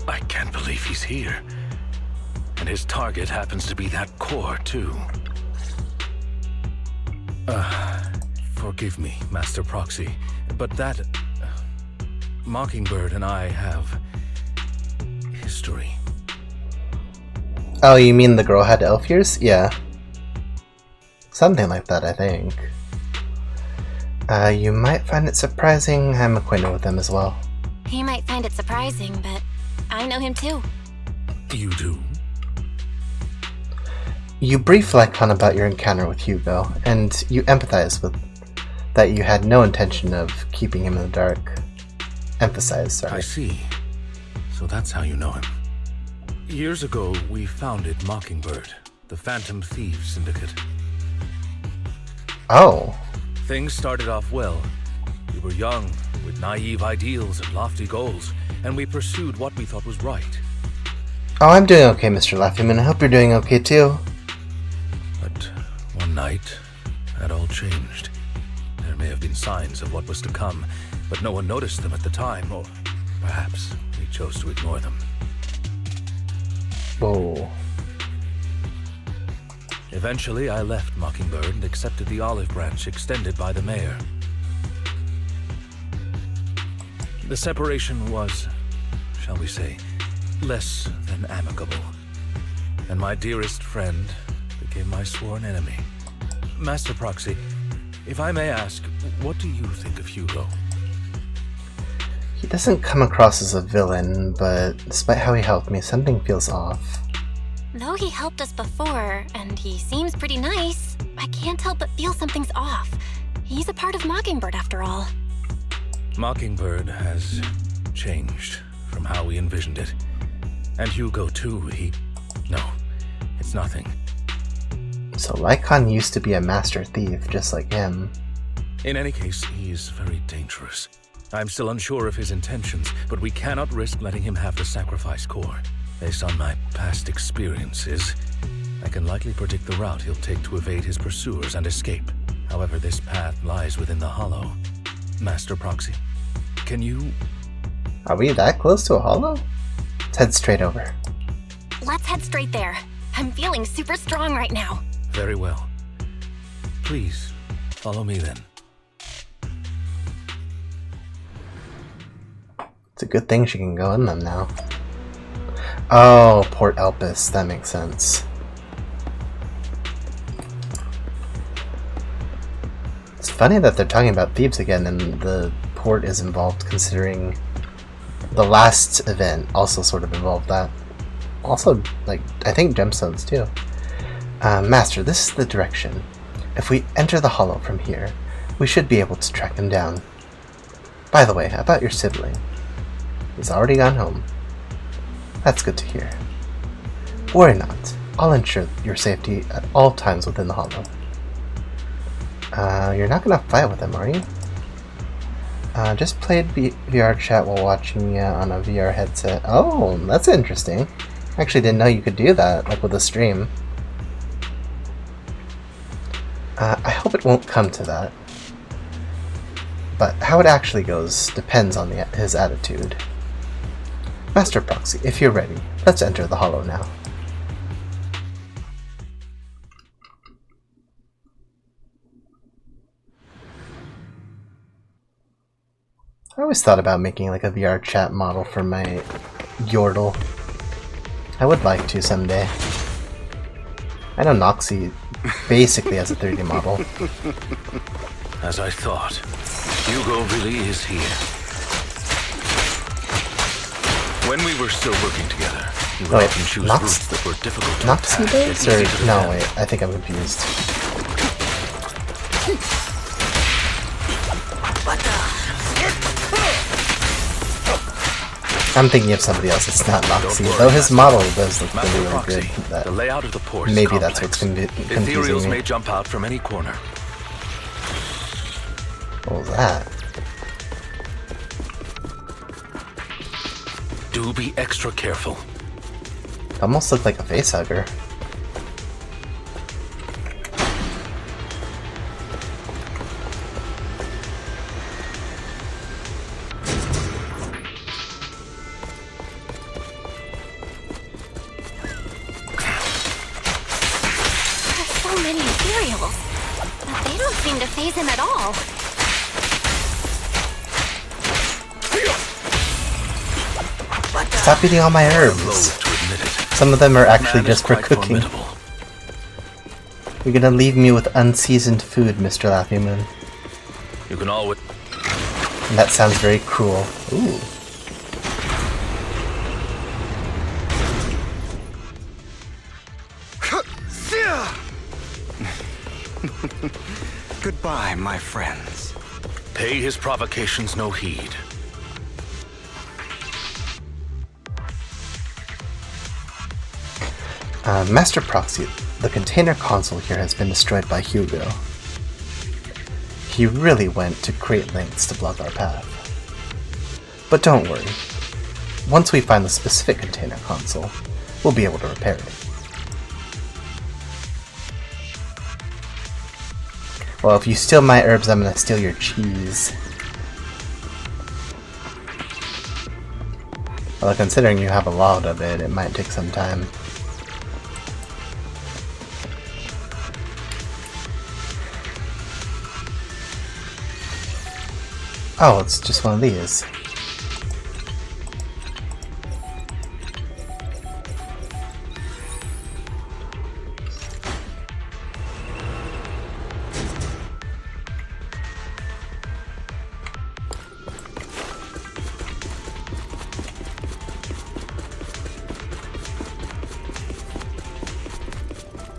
I can't believe he's here. And his target happens to be that core, too. Forgive me, Master Proxy, but that... Mockingbird and I have... history. Oh, you mean the girl had elf ears? Yeah. Something like that, I think. You might find it surprising I'm acquainted with him as well. He might find it surprising, but I know him too. You do? You brief Lycon about your encounter with Hugo, and you empathize with that you had no intention of keeping him in the dark. Emphasize, sorry. I see. So that's how you know him. Years ago, we founded Mockingbird, the Phantom Thieves Syndicate. Oh. Things started off well. We were young, with naive ideals and lofty goals, and we pursued what we thought was right. Oh, I'm doing okay, Mr. Laughing, and I hope you're doing okay too. But one night, that all changed. There may have been signs of what was to come, but no one noticed them at the time, or perhaps we chose to ignore them. Whoa. Eventually, I left Mockingbird and accepted the olive branch extended by the mayor. The separation was, shall we say, less than amicable. And my dearest friend became my sworn enemy. Master Proxy, if I may ask, what do you think of Hugo? He doesn't come across as a villain, but despite how he helped me, something feels off. Though he helped us before, and he seems pretty nice, I can't help but feel something's off. He's a part of Mockingbird after all. Mockingbird has changed from how we envisioned it. And Hugo too, No, it's nothing. So Lycon used to be a master thief, just like him. In any case, he is very dangerous. I'm still unsure of his intentions, but we cannot risk letting him have the sacrifice core. Based on my past experiences, I can likely predict the route he'll take to evade his pursuers and escape. However, this path lies within the hollow. Master Proxy, can you... Are we that close to a hollow? Let's head straight over. Let's head straight there. I'm feeling super strong right now. Very well. Please, follow me then. It's a good thing she can go in them now. Oh, Port Elpis, that makes sense. It's funny that they're talking about thieves again and the port is involved, considering the last event also sort of involved that. Also, like, I think gemstones too. Master, this is the direction. If we enter the hollow from here, we should be able to track him down. By the way, about your sibling. He's already gone home. That's good to hear. Worry not. I'll ensure your safety at all times within the hollow. You're not gonna fight with him, are you? Just played VR chat while watching you on a VR headset. Oh, that's interesting. I actually didn't know you could do that, like with a stream. I hope it won't come to that. But how it actually goes depends on his attitude. Master Proxy, if you're ready, let's enter the hollow now. I always thought about making like a VR chat model for my Yordle. I would like to someday. I know Noxie basically has a 3D model. As I thought, Hugo really is here. When we were still working together, you would often choose routes that were difficult to Noxie attack, does? yet easy to No, defend. wait, I think I'm confused. I'm thinking of somebody else. It's not Noxie, though his model does look really, really good. That, the layout of the port is maybe complex. that's what's confusing Ethereals me. may jump out from any corner. What was that? Do be extra careful. Almost looked like a facehugger. There's so many Ethereals, but they don't seem to faze him at all. Stop eating all my herbs. Some of them are actually just for cooking. You're gonna leave me with unseasoned food, Mr. Laughing Moon. You can always. And that sounds very cruel. Ooh. Goodbye, my friends. Pay his provocations no heed. Master Proxy, the container console here has been destroyed by Hugo. He really went to great lengths to block our path. But don't worry. Once we find the specific container console, we'll be able to repair it. Well, if you steal my herbs, I'm gonna steal your cheese. Well, considering you have a lot of it, it might take some time. Oh, it's just one of these.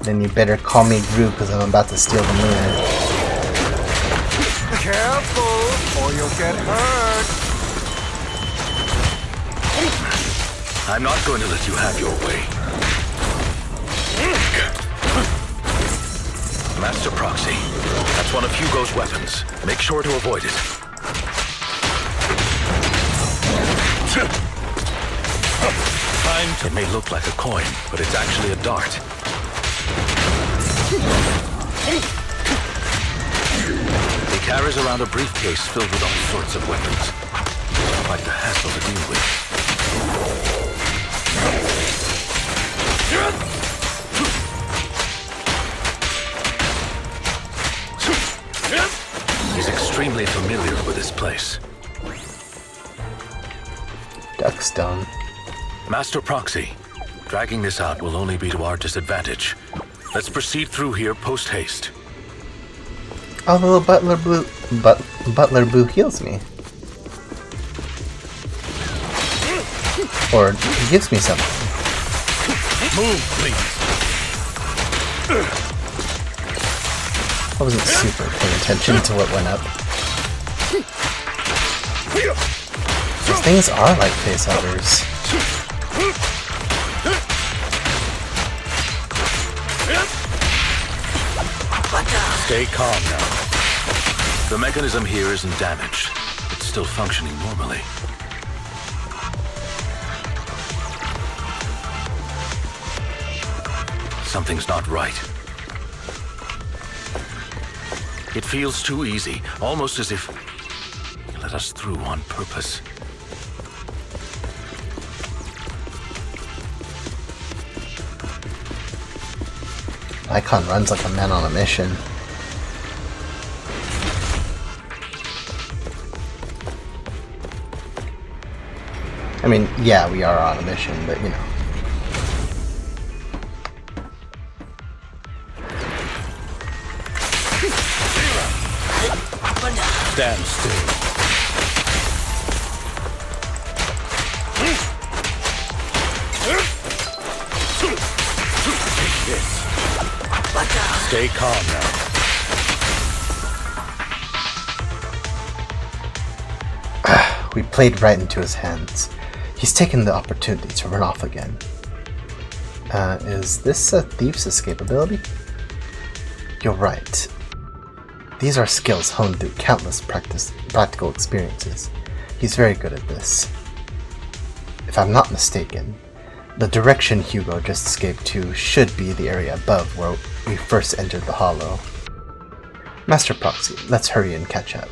Then you better call me Groot because I'm about to steal the moon. Careful, or you'll get hurt. I'm not going to let you have your way. Master Proxy, that's one of Hugo's weapons. Make sure to avoid it. It may look like a coin, but it's actually a dart. He carries around a briefcase filled with all sorts of weapons. Quite the hassle to deal with. He's extremely familiar with this place. Duckstone. Master Proxy, dragging this out will only be to our disadvantage. Let's proceed through here post-haste. Oh, the little Butler Boo heals me. Or he gives me something. Move, please. I wasn't super paying attention to what went up. These things are like facehuggers. Stay calm now. The mechanism here isn't damaged. It's still functioning normally. Something's not right. It feels too easy, almost as if you let us through on purpose. Icon runs like a man on a mission. I mean, yeah, we are on a mission, but you know. Stand still. Take this. Stay calm now. We played right into his hands. He's taken the opportunity to run off again. Is this a thief's escape ability? You're right. These are skills honed through countless practical experiences. He's very good at this. If I'm not mistaken, the direction Hugo just escaped to should be the area above where we first entered the hollow. Master Proxy, let's hurry and catch up.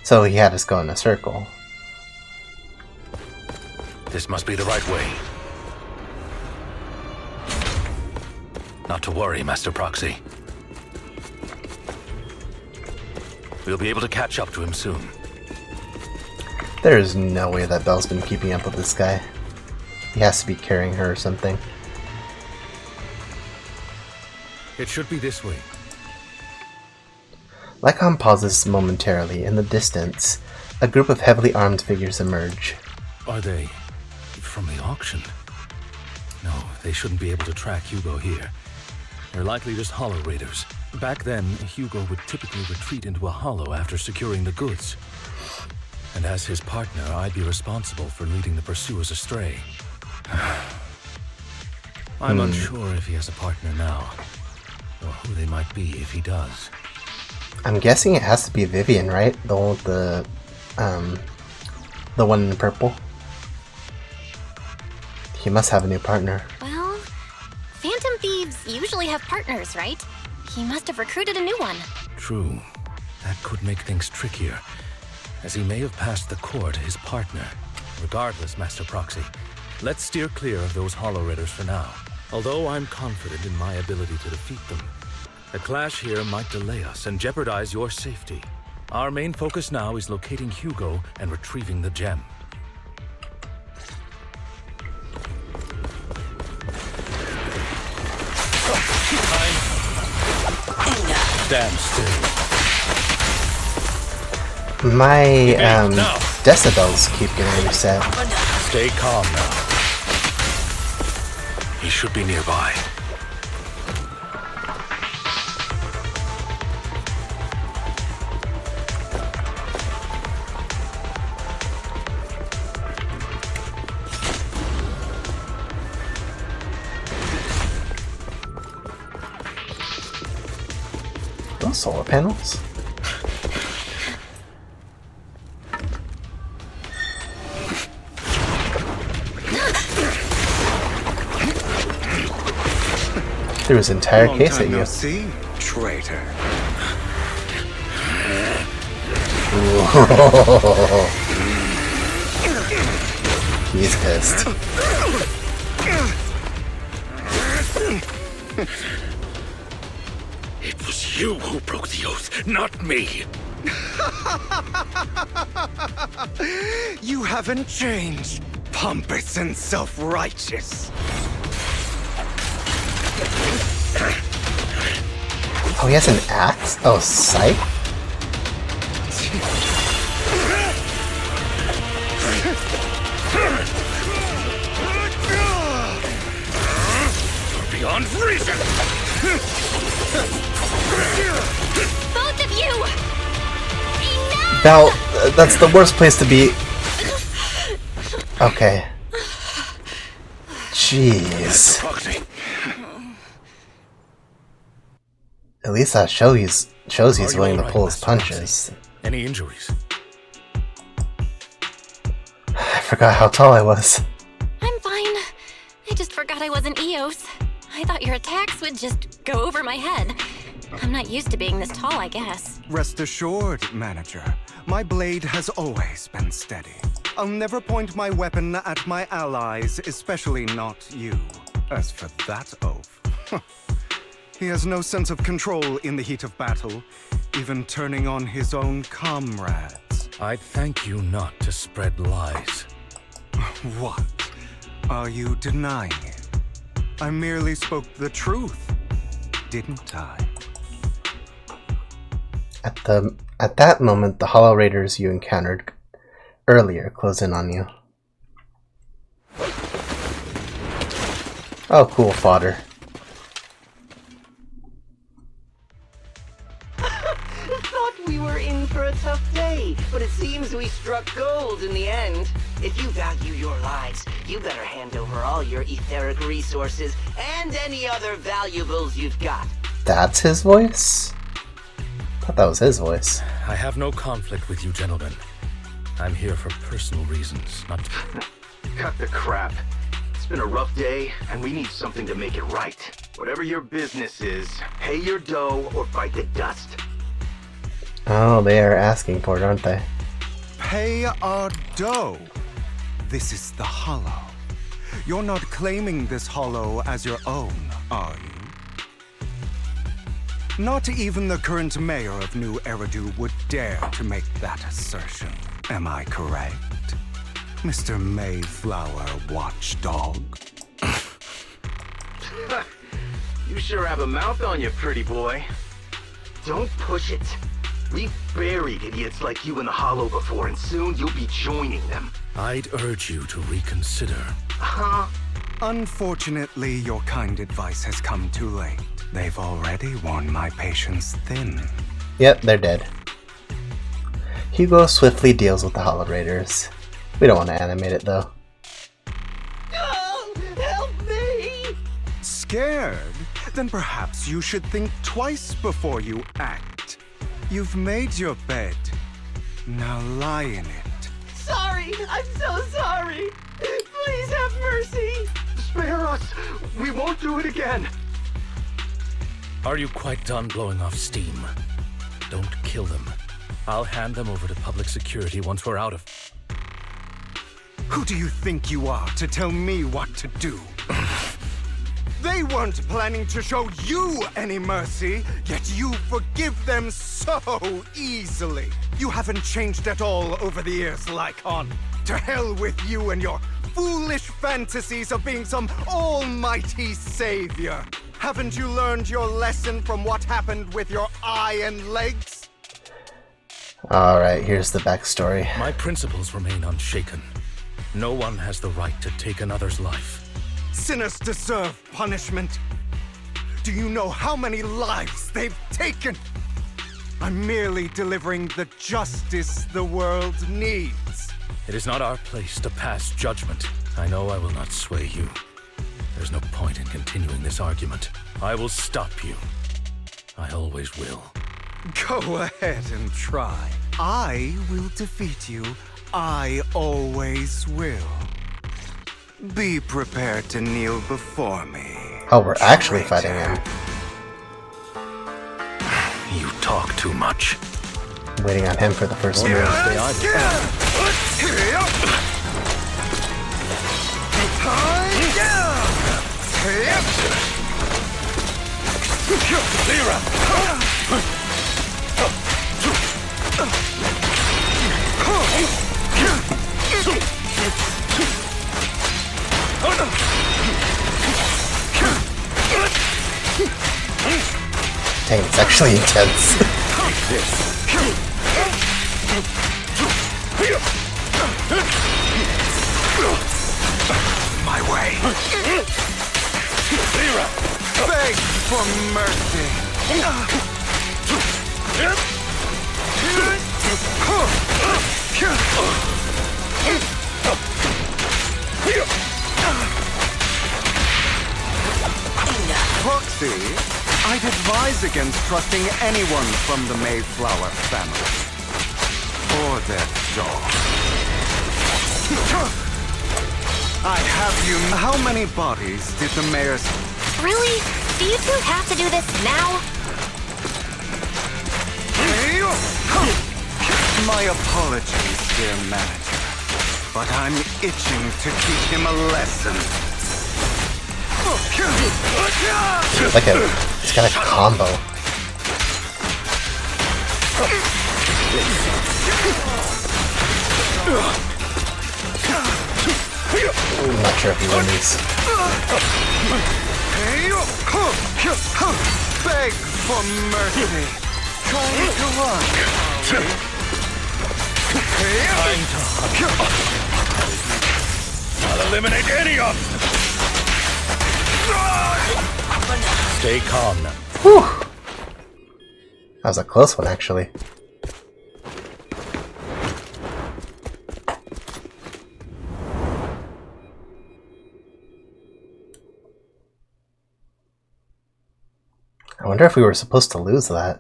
So he had us go in a circle. This must be the right way. Not to worry, Master Proxy. We'll be able to catch up to him soon. There is no way that Belle's been keeping up with this guy. He has to be carrying her or something. It should be this way. Lycon pauses momentarily. In the distance, a group of heavily armed figures emerge. Are they from the auction? No, they shouldn't be able to track Hugo here. They're likely just hollow raiders. Back then, Hugo would typically retreat into a hollow after securing the goods. And as his partner, I'd be responsible for leading the pursuers astray. I'm unsure if he has a partner now, or who they might be if he does. I'm guessing it has to be Vivian, right? The one with the one in purple. He must have a new partner. Well, Phantom Thieves usually have partners, right? He must have recruited a new one. True. That could make things trickier, as he may have passed the core to his partner. Regardless, Master Proxy, let's steer clear of those Hollow Raiders for now. Although I'm confident in my ability to defeat them, a clash here might delay us and jeopardize your safety. Our main focus now is locating Hugo and retrieving the gem. Stand still. My decibels keep getting reset. Stay calm now. He should be nearby. Those solar panels? Threw his entire case at you. No see, traitor. He's pissed. It was you who broke the oath, not me. You haven't changed, pompous and self-righteous. Oh, he has an axe? Oh, psych? You're beyond reason! Both of you! Enough! Belle, that's the worst place to be. Okay. Jeez. At least that shows he's willing to right, pull his Master punches. Roxy? Any injuries? I forgot how tall I was. I'm fine. I just forgot I wasn't Eos. I thought your attacks would just go over my head. I'm not used to being this tall, I guess. Rest assured, Manager. My blade has always been steady. I'll never point my weapon at my allies, especially not you. As for that oaf, he has no sense of control in the heat of battle, even turning on his own comrades. I'd thank you not to spread lies. What? Are you denying it? I merely spoke the truth, didn't I? At that moment, the Hollow Raiders you encountered earlier close in on you. Oh, cool fodder. Thought we were in for a tough day, but it seems we struck gold in the end. If you value your lives, you better hand over all your etheric resources and any other valuables you've got. That's his voice? I thought that was his voice. I have no conflict with you, gentlemen. I'm here for personal reasons, not to... Cut the crap. It's been a rough day, and we need something to make it right. Whatever your business is, pay your dough or bite the dust. Oh, they are asking for it, aren't they? Pay our dough. This is the Hollow. You're not claiming this Hollow as your own, are you? Not even the current mayor of New Eridu would dare to make that assertion. Am I correct, Mr. Mayflower Watchdog? You sure have a mouth on you, pretty boy. Don't push it. We've buried idiots like you in the Hollow before, and soon you'll be joining them. I'd urge you to reconsider. Huh? Unfortunately, your kind advice has come too late. They've already worn my patience thin. Yep, they're dead. Hugo swiftly deals with the Hollow Raiders. We don't want to animate it, though. Oh, help me! Scared? Then perhaps you should think twice before you act. You've made your bed. Now lie in it. Sorry, I'm so sorry. Please have mercy. Spare us! We won't do it again! Are you quite done blowing off steam? Don't kill them. I'll hand them over to public security once we're out of... Who do you think you are to tell me what to do? They weren't planning to show you any mercy, yet you forgive them so easily. You haven't changed at all over the years, Lycon. To hell with you and your foolish fantasies of being some almighty savior. Haven't you learned your lesson from what happened with your eye and legs? Alright, here's the backstory. My principles remain unshaken. No one has the right to take another's life. Sinners deserve punishment. Do you know how many lives they've taken? I'm merely delivering the justice the world needs. It is not our place to pass judgment. I know I will not sway you. There's no point in continuing this argument. I will stop you. I always will. Go ahead and try. I will defeat you. I always will. Be prepared to kneel before me. Oh, we're actually fighting him. You talk too much. I'm waiting on him for the first move. Dang, it's actually intense. My way. Beg for mercy. Proxy, I'd advise advise against trusting anyone from the Mayflower family. Or their dog. I have you. How many bodies did the mayor's... Really? Do you two have to do this now? My apologies, dear manager. But I'm itching to teach him a lesson. It's got a combo. I'm not sure if he won these. Beg for mercy. Try to run. I'll eliminate any obstacle. Stay calm now. Whew. That was a close one, actually. I wonder if we were supposed to lose that.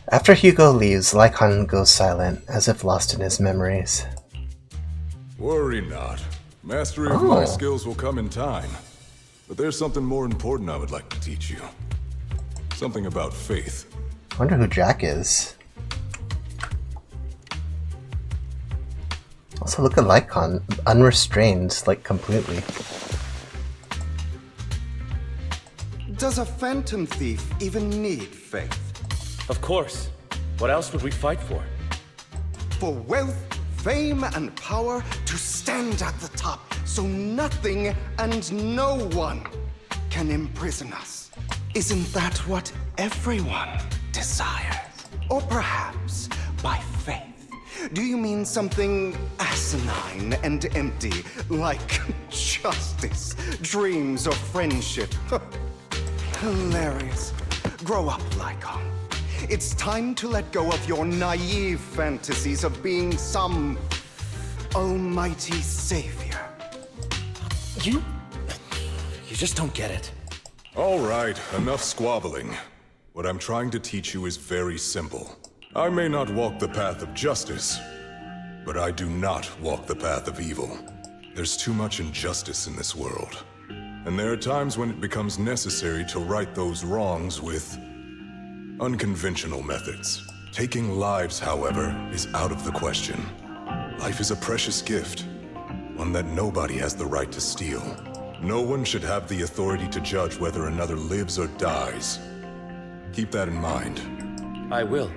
After Hugo leaves, Lycon goes silent, as if lost in his memories. Worry not. Mastery of my skills will come in time. But there's something more important I would like to teach you. Something about faith. I wonder who Jack is. Also, look at Lycon, unrestrained, like completely. Does a phantom thief even need faith? Of course. What else would we fight for? For wealth, fame, and power to stand at the top, so nothing and no one can imprison us. Isn't that what everyone desires? Or perhaps by faith, do you mean something asinine and empty, like justice, dreams, or friendship? Hilarious. Grow up, Lycon. It's time to let go of your naive fantasies of being some almighty savior. You just don't get it. All right, enough squabbling. What I'm trying to teach you is very simple. I may not walk the path of justice, but I do not walk the path of evil. There's too much injustice in this world. And there are times when it becomes necessary to right those wrongs with unconventional methods. Taking lives, however, is out of the question. Life is a precious gift, one that nobody has the right to steal. No one should have the authority to judge whether another lives or dies. Keep that in mind. I will.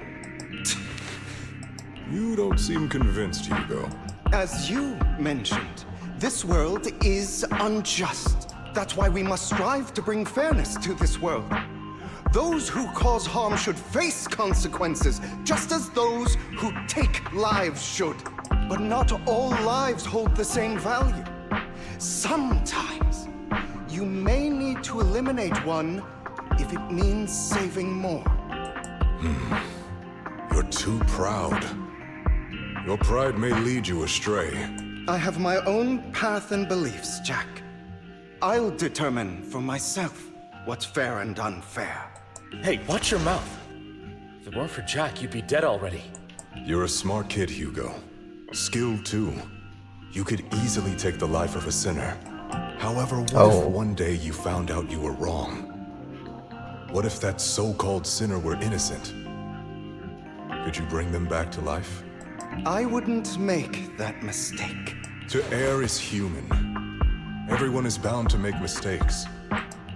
You don't seem convinced, Hugo. As you mentioned, this world is unjust. That's why we must strive to bring fairness to this world. Those who cause harm should face consequences, just as those who take lives should. But not all lives hold the same value. Sometimes, you may need to eliminate one if it means saving more. You're too proud. Your pride may lead you astray. I have my own path and beliefs, Jack. I'll determine for myself what's fair and unfair. Hey, watch your mouth. If it weren't for Jack, you'd be dead already. You're a smart kid, Hugo. Skilled too. You could easily take the life of a sinner. However, what if one day you found out you were wrong? What if that so-called sinner were innocent? Could you bring them back to life? I wouldn't make that mistake. To err is human. Everyone is bound to make mistakes.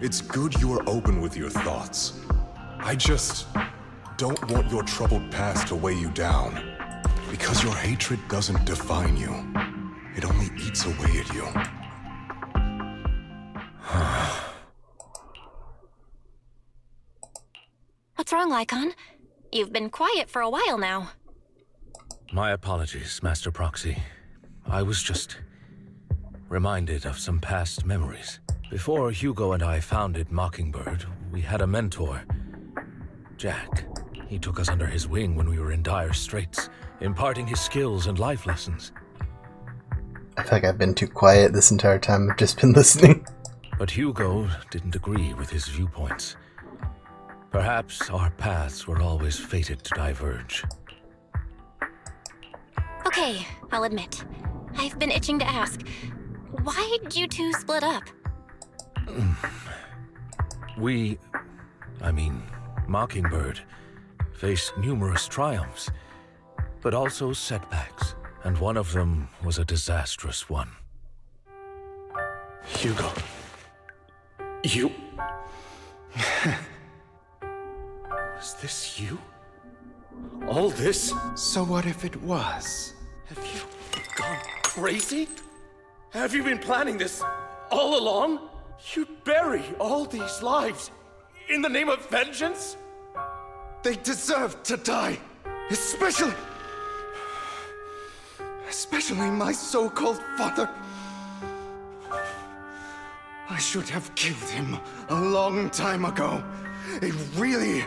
It's good you are open with your thoughts. I just don't want your troubled past to weigh you down. Because your hatred doesn't define you. It only eats away at you. What's wrong, Lycon? You've been quiet for a while now. My apologies, Master Proxy. I was just reminded of some past memories. Before Hugo and I founded Mockingbird, we had a mentor, Jack. He took us under his wing when we were in dire straits, imparting his skills and life lessons. I feel like I've been too quiet this entire time. I've just been listening. But Hugo didn't agree with his viewpoints. Perhaps our paths were always fated to diverge. Okay, I'll admit. I've been itching to ask. Why'd you two split up? Mockingbird, faced numerous triumphs, but also setbacks, and one of them was a disastrous one. Hugo. You... Was this you? All this? So what if it was? Have you gone crazy? Have you been planning this all along? You'd bury all these lives in the name of vengeance? They deserve to die. Especially my so-called father. I should have killed him a long time ago. A really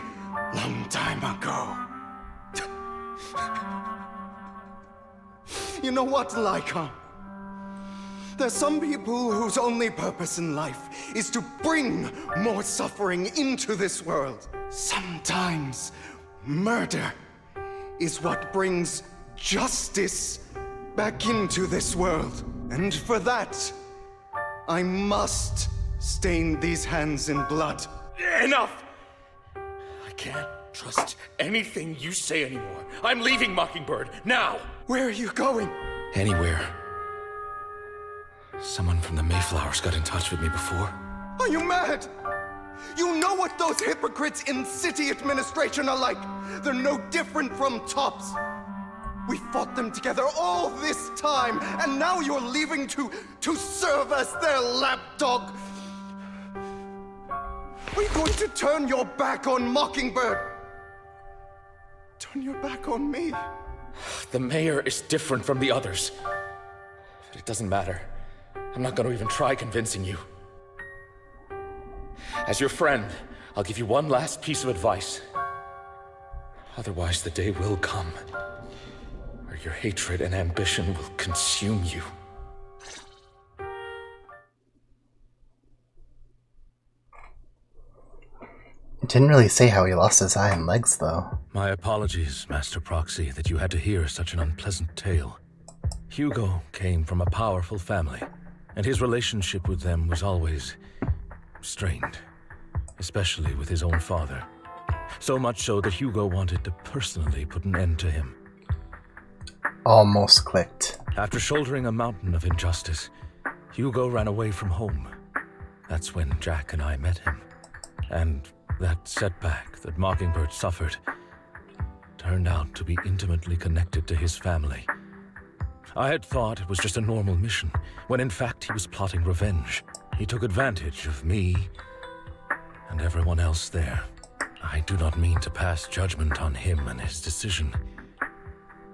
long time ago. You know what, Lyca? There's some people whose only purpose in life is to bring more suffering into this world. Sometimes murder is what brings justice back into this world. And for that, I must stain these hands in blood. Enough! I can't trust anything you say anymore. I'm leaving Mockingbird, now! Where are you going? Anywhere. Someone from the Mayflowers got in touch with me before. Are you mad? You know what those hypocrites in city administration are like. They're no different from tops. We fought them together all this time, and now you're leaving to serve as their lapdog. Are you going to turn your back on Mockingbird? Turn your back on me? The mayor is different from the others. But it doesn't matter. I'm not going to even try convincing you. As your friend, I'll give you one last piece of advice. Otherwise, the day will come where your hatred and ambition will consume you. It didn't really say how he lost his eye and legs, though. My apologies, Master Proxy, that you had to hear such an unpleasant tale. Hugo came from a powerful family, and his relationship with them was always strained, especially with his own father. So much so that Hugo wanted to personally put an end to him. Almost clicked. After shouldering a mountain of injustice, Hugo ran away from home. That's when Jack and I met him. And that setback that Mockingbird suffered turned out to be intimately connected to his family. I had thought it was just a normal mission, when in fact he was plotting revenge. He took advantage of me and everyone else there. I do not mean to pass judgment on him and his decision,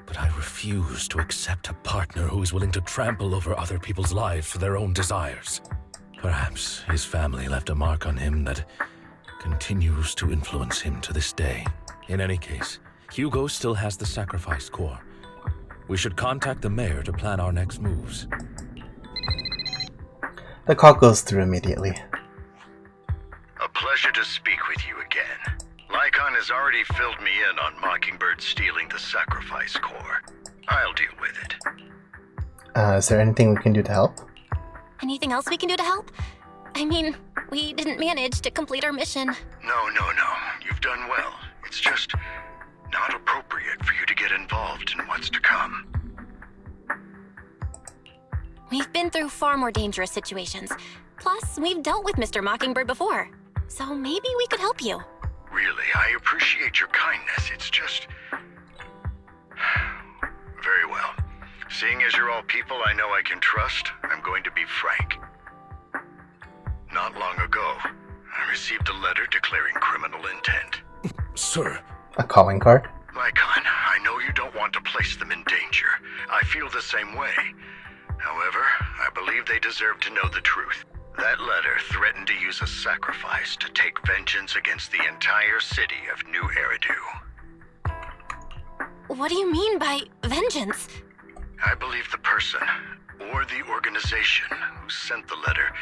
but I refuse to accept a partner who is willing to trample over other people's lives for their own desires. Perhaps his family left a mark on him that continues to influence him to this day. In any case, Hugo still has the sacrifice core. We should contact the mayor to plan our next moves. The call goes through immediately. A pleasure to speak with you again. Lycon has already filled me in on Mockingbird stealing the sacrifice core. I'll deal with it. Is there anything we can do to help? Anything else we can do to help? I mean, we didn't manage to complete our mission. No. You've done well. It's just not appropriate for you to get involved in what's to come. We've been through far more dangerous situations. Plus, we've dealt with Mr. Mockingbird before. So maybe we could help you. Really, I appreciate your kindness. It's just... Very well. Seeing as you're all people I know I can trust, I'm going to be frank. Not long ago, I received a letter declaring criminal intent. Sir. A calling card? Lycon, I know you don't want to place them in danger. I feel the same way. However, I believe they deserve to know the truth. That letter threatened to use a sacrifice to take vengeance against the entire city of New Eridu. What do you mean by vengeance? I believe the person, or the organization, who sent the letter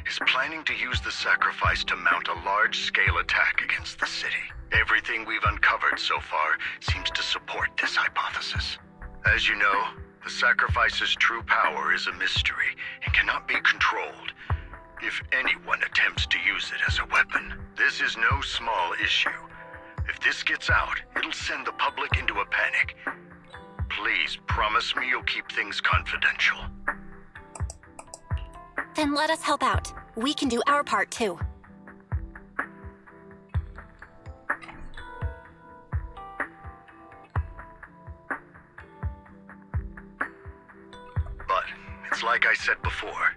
is planning to use the sacrifice to mount a large-scale attack against the city. Everything we've uncovered so far seems to support this hypothesis. As you know, the sacrifice's true power is a mystery and cannot be controlled. If anyone attempts to use it as a weapon, this is no small issue. If this gets out, it'll send the public into a panic. Please promise me you'll keep things confidential. Then let us help out. We can do our part too. But it's like I said before,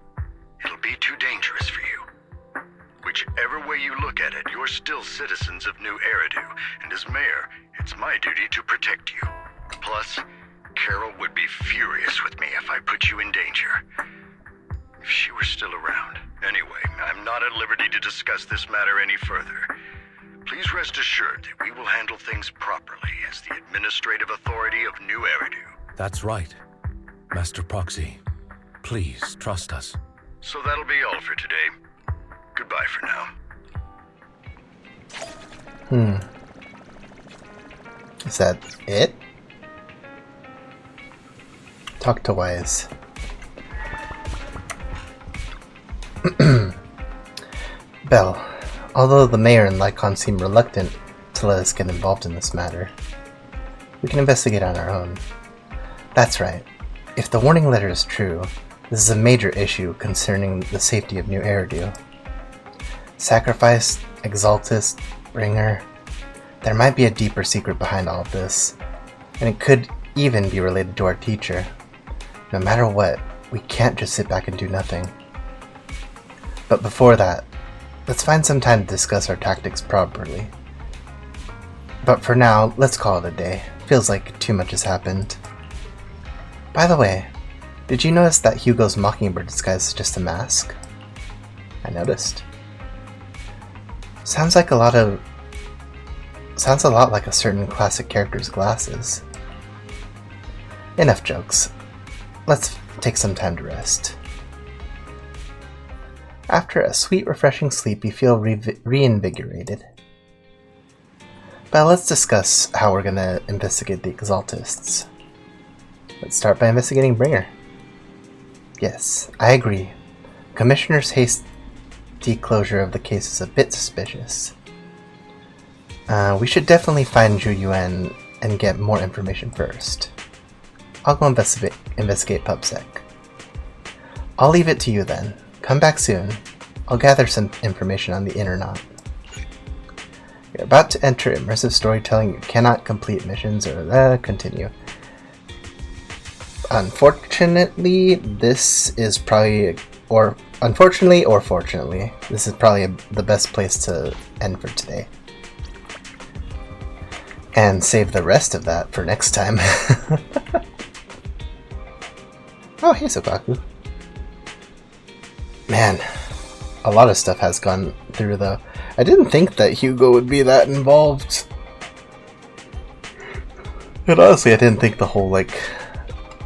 it'll be too dangerous for you. Whichever way you look at it, you're still citizens of New Eridu, and as mayor, it's my duty to protect you. Plus, Carol would be furious with me if I put you in danger. If she were still around. Anyway, I'm not at liberty to discuss this matter any further. Please rest assured that we will handle things properly as the administrative authority of New Eridu. That's right. Master Proxy, please trust us. So that'll be all for today. Goodbye for now. Is that it? Talk to Wise. Belle, although the mayor and Lycon seem reluctant to let us get involved in this matter, we can investigate on our own. That's right. If the warning letter is true, this is a major issue concerning the safety of New Eridu. Sacrifice, Exaltus, Bringer. There might be a deeper secret behind all of this, and it could even be related to our teacher. No matter what, we can't just sit back and do nothing. But before that, let's find some time to discuss our tactics properly. But for now, let's call it a day. Feels like too much has happened. By the way, did you notice that Hugo's Mockingbird disguise is just a mask? I noticed. Sounds a lot like a certain classic character's glasses. Enough jokes. Let's take some time to rest. After a sweet, refreshing sleep, you feel reinvigorated. But let's discuss how we're gonna investigate the Exaltists. Let's start by investigating Bringer. Yes, I agree. Commissioner's hasty closure of the case is a bit suspicious. We should definitely find Zhu Yuan and get more information first. I'll go investigate PubSec. I'll leave it to you then. Come back soon. I'll gather some information on the Inner Knot. You're about to enter immersive storytelling. You cannot complete missions or continue. Unfortunately, this is probably, or unfortunately or fortunately, this is probably the best place to end for today. And save the rest of that for next time. Oh, hey Sokaku. Man, a lot of stuff has gone through though. I didn't think that Hugo would be that involved. And honestly, I didn't think the whole, like,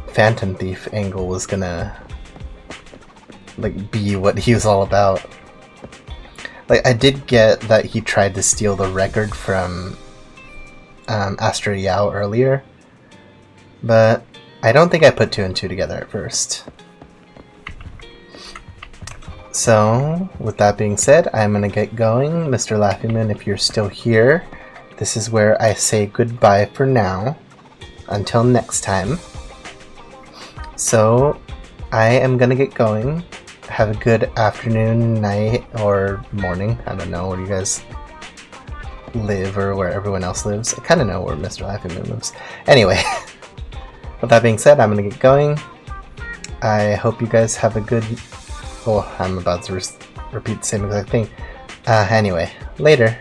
Phantom Thief angle was gonna, like, be what he was all about. Like, I did get that he tried to steal the record from Astra Yao earlier, but I don't think I put two and two together at first. So, with that being said, I'm gonna get going. Mr. Laughingman, if you're still here, this is where I say goodbye for now. Until next time. So, I am gonna get going. Have a good afternoon, night, or morning. I don't know where you guys live or where everyone else lives. I kind of know where Mr. Laughingman lives. Anyway, with that being said, I'm gonna get going. I hope you guys have a good... Oh, I'm about to repeat the same exact thing. Anyway, later.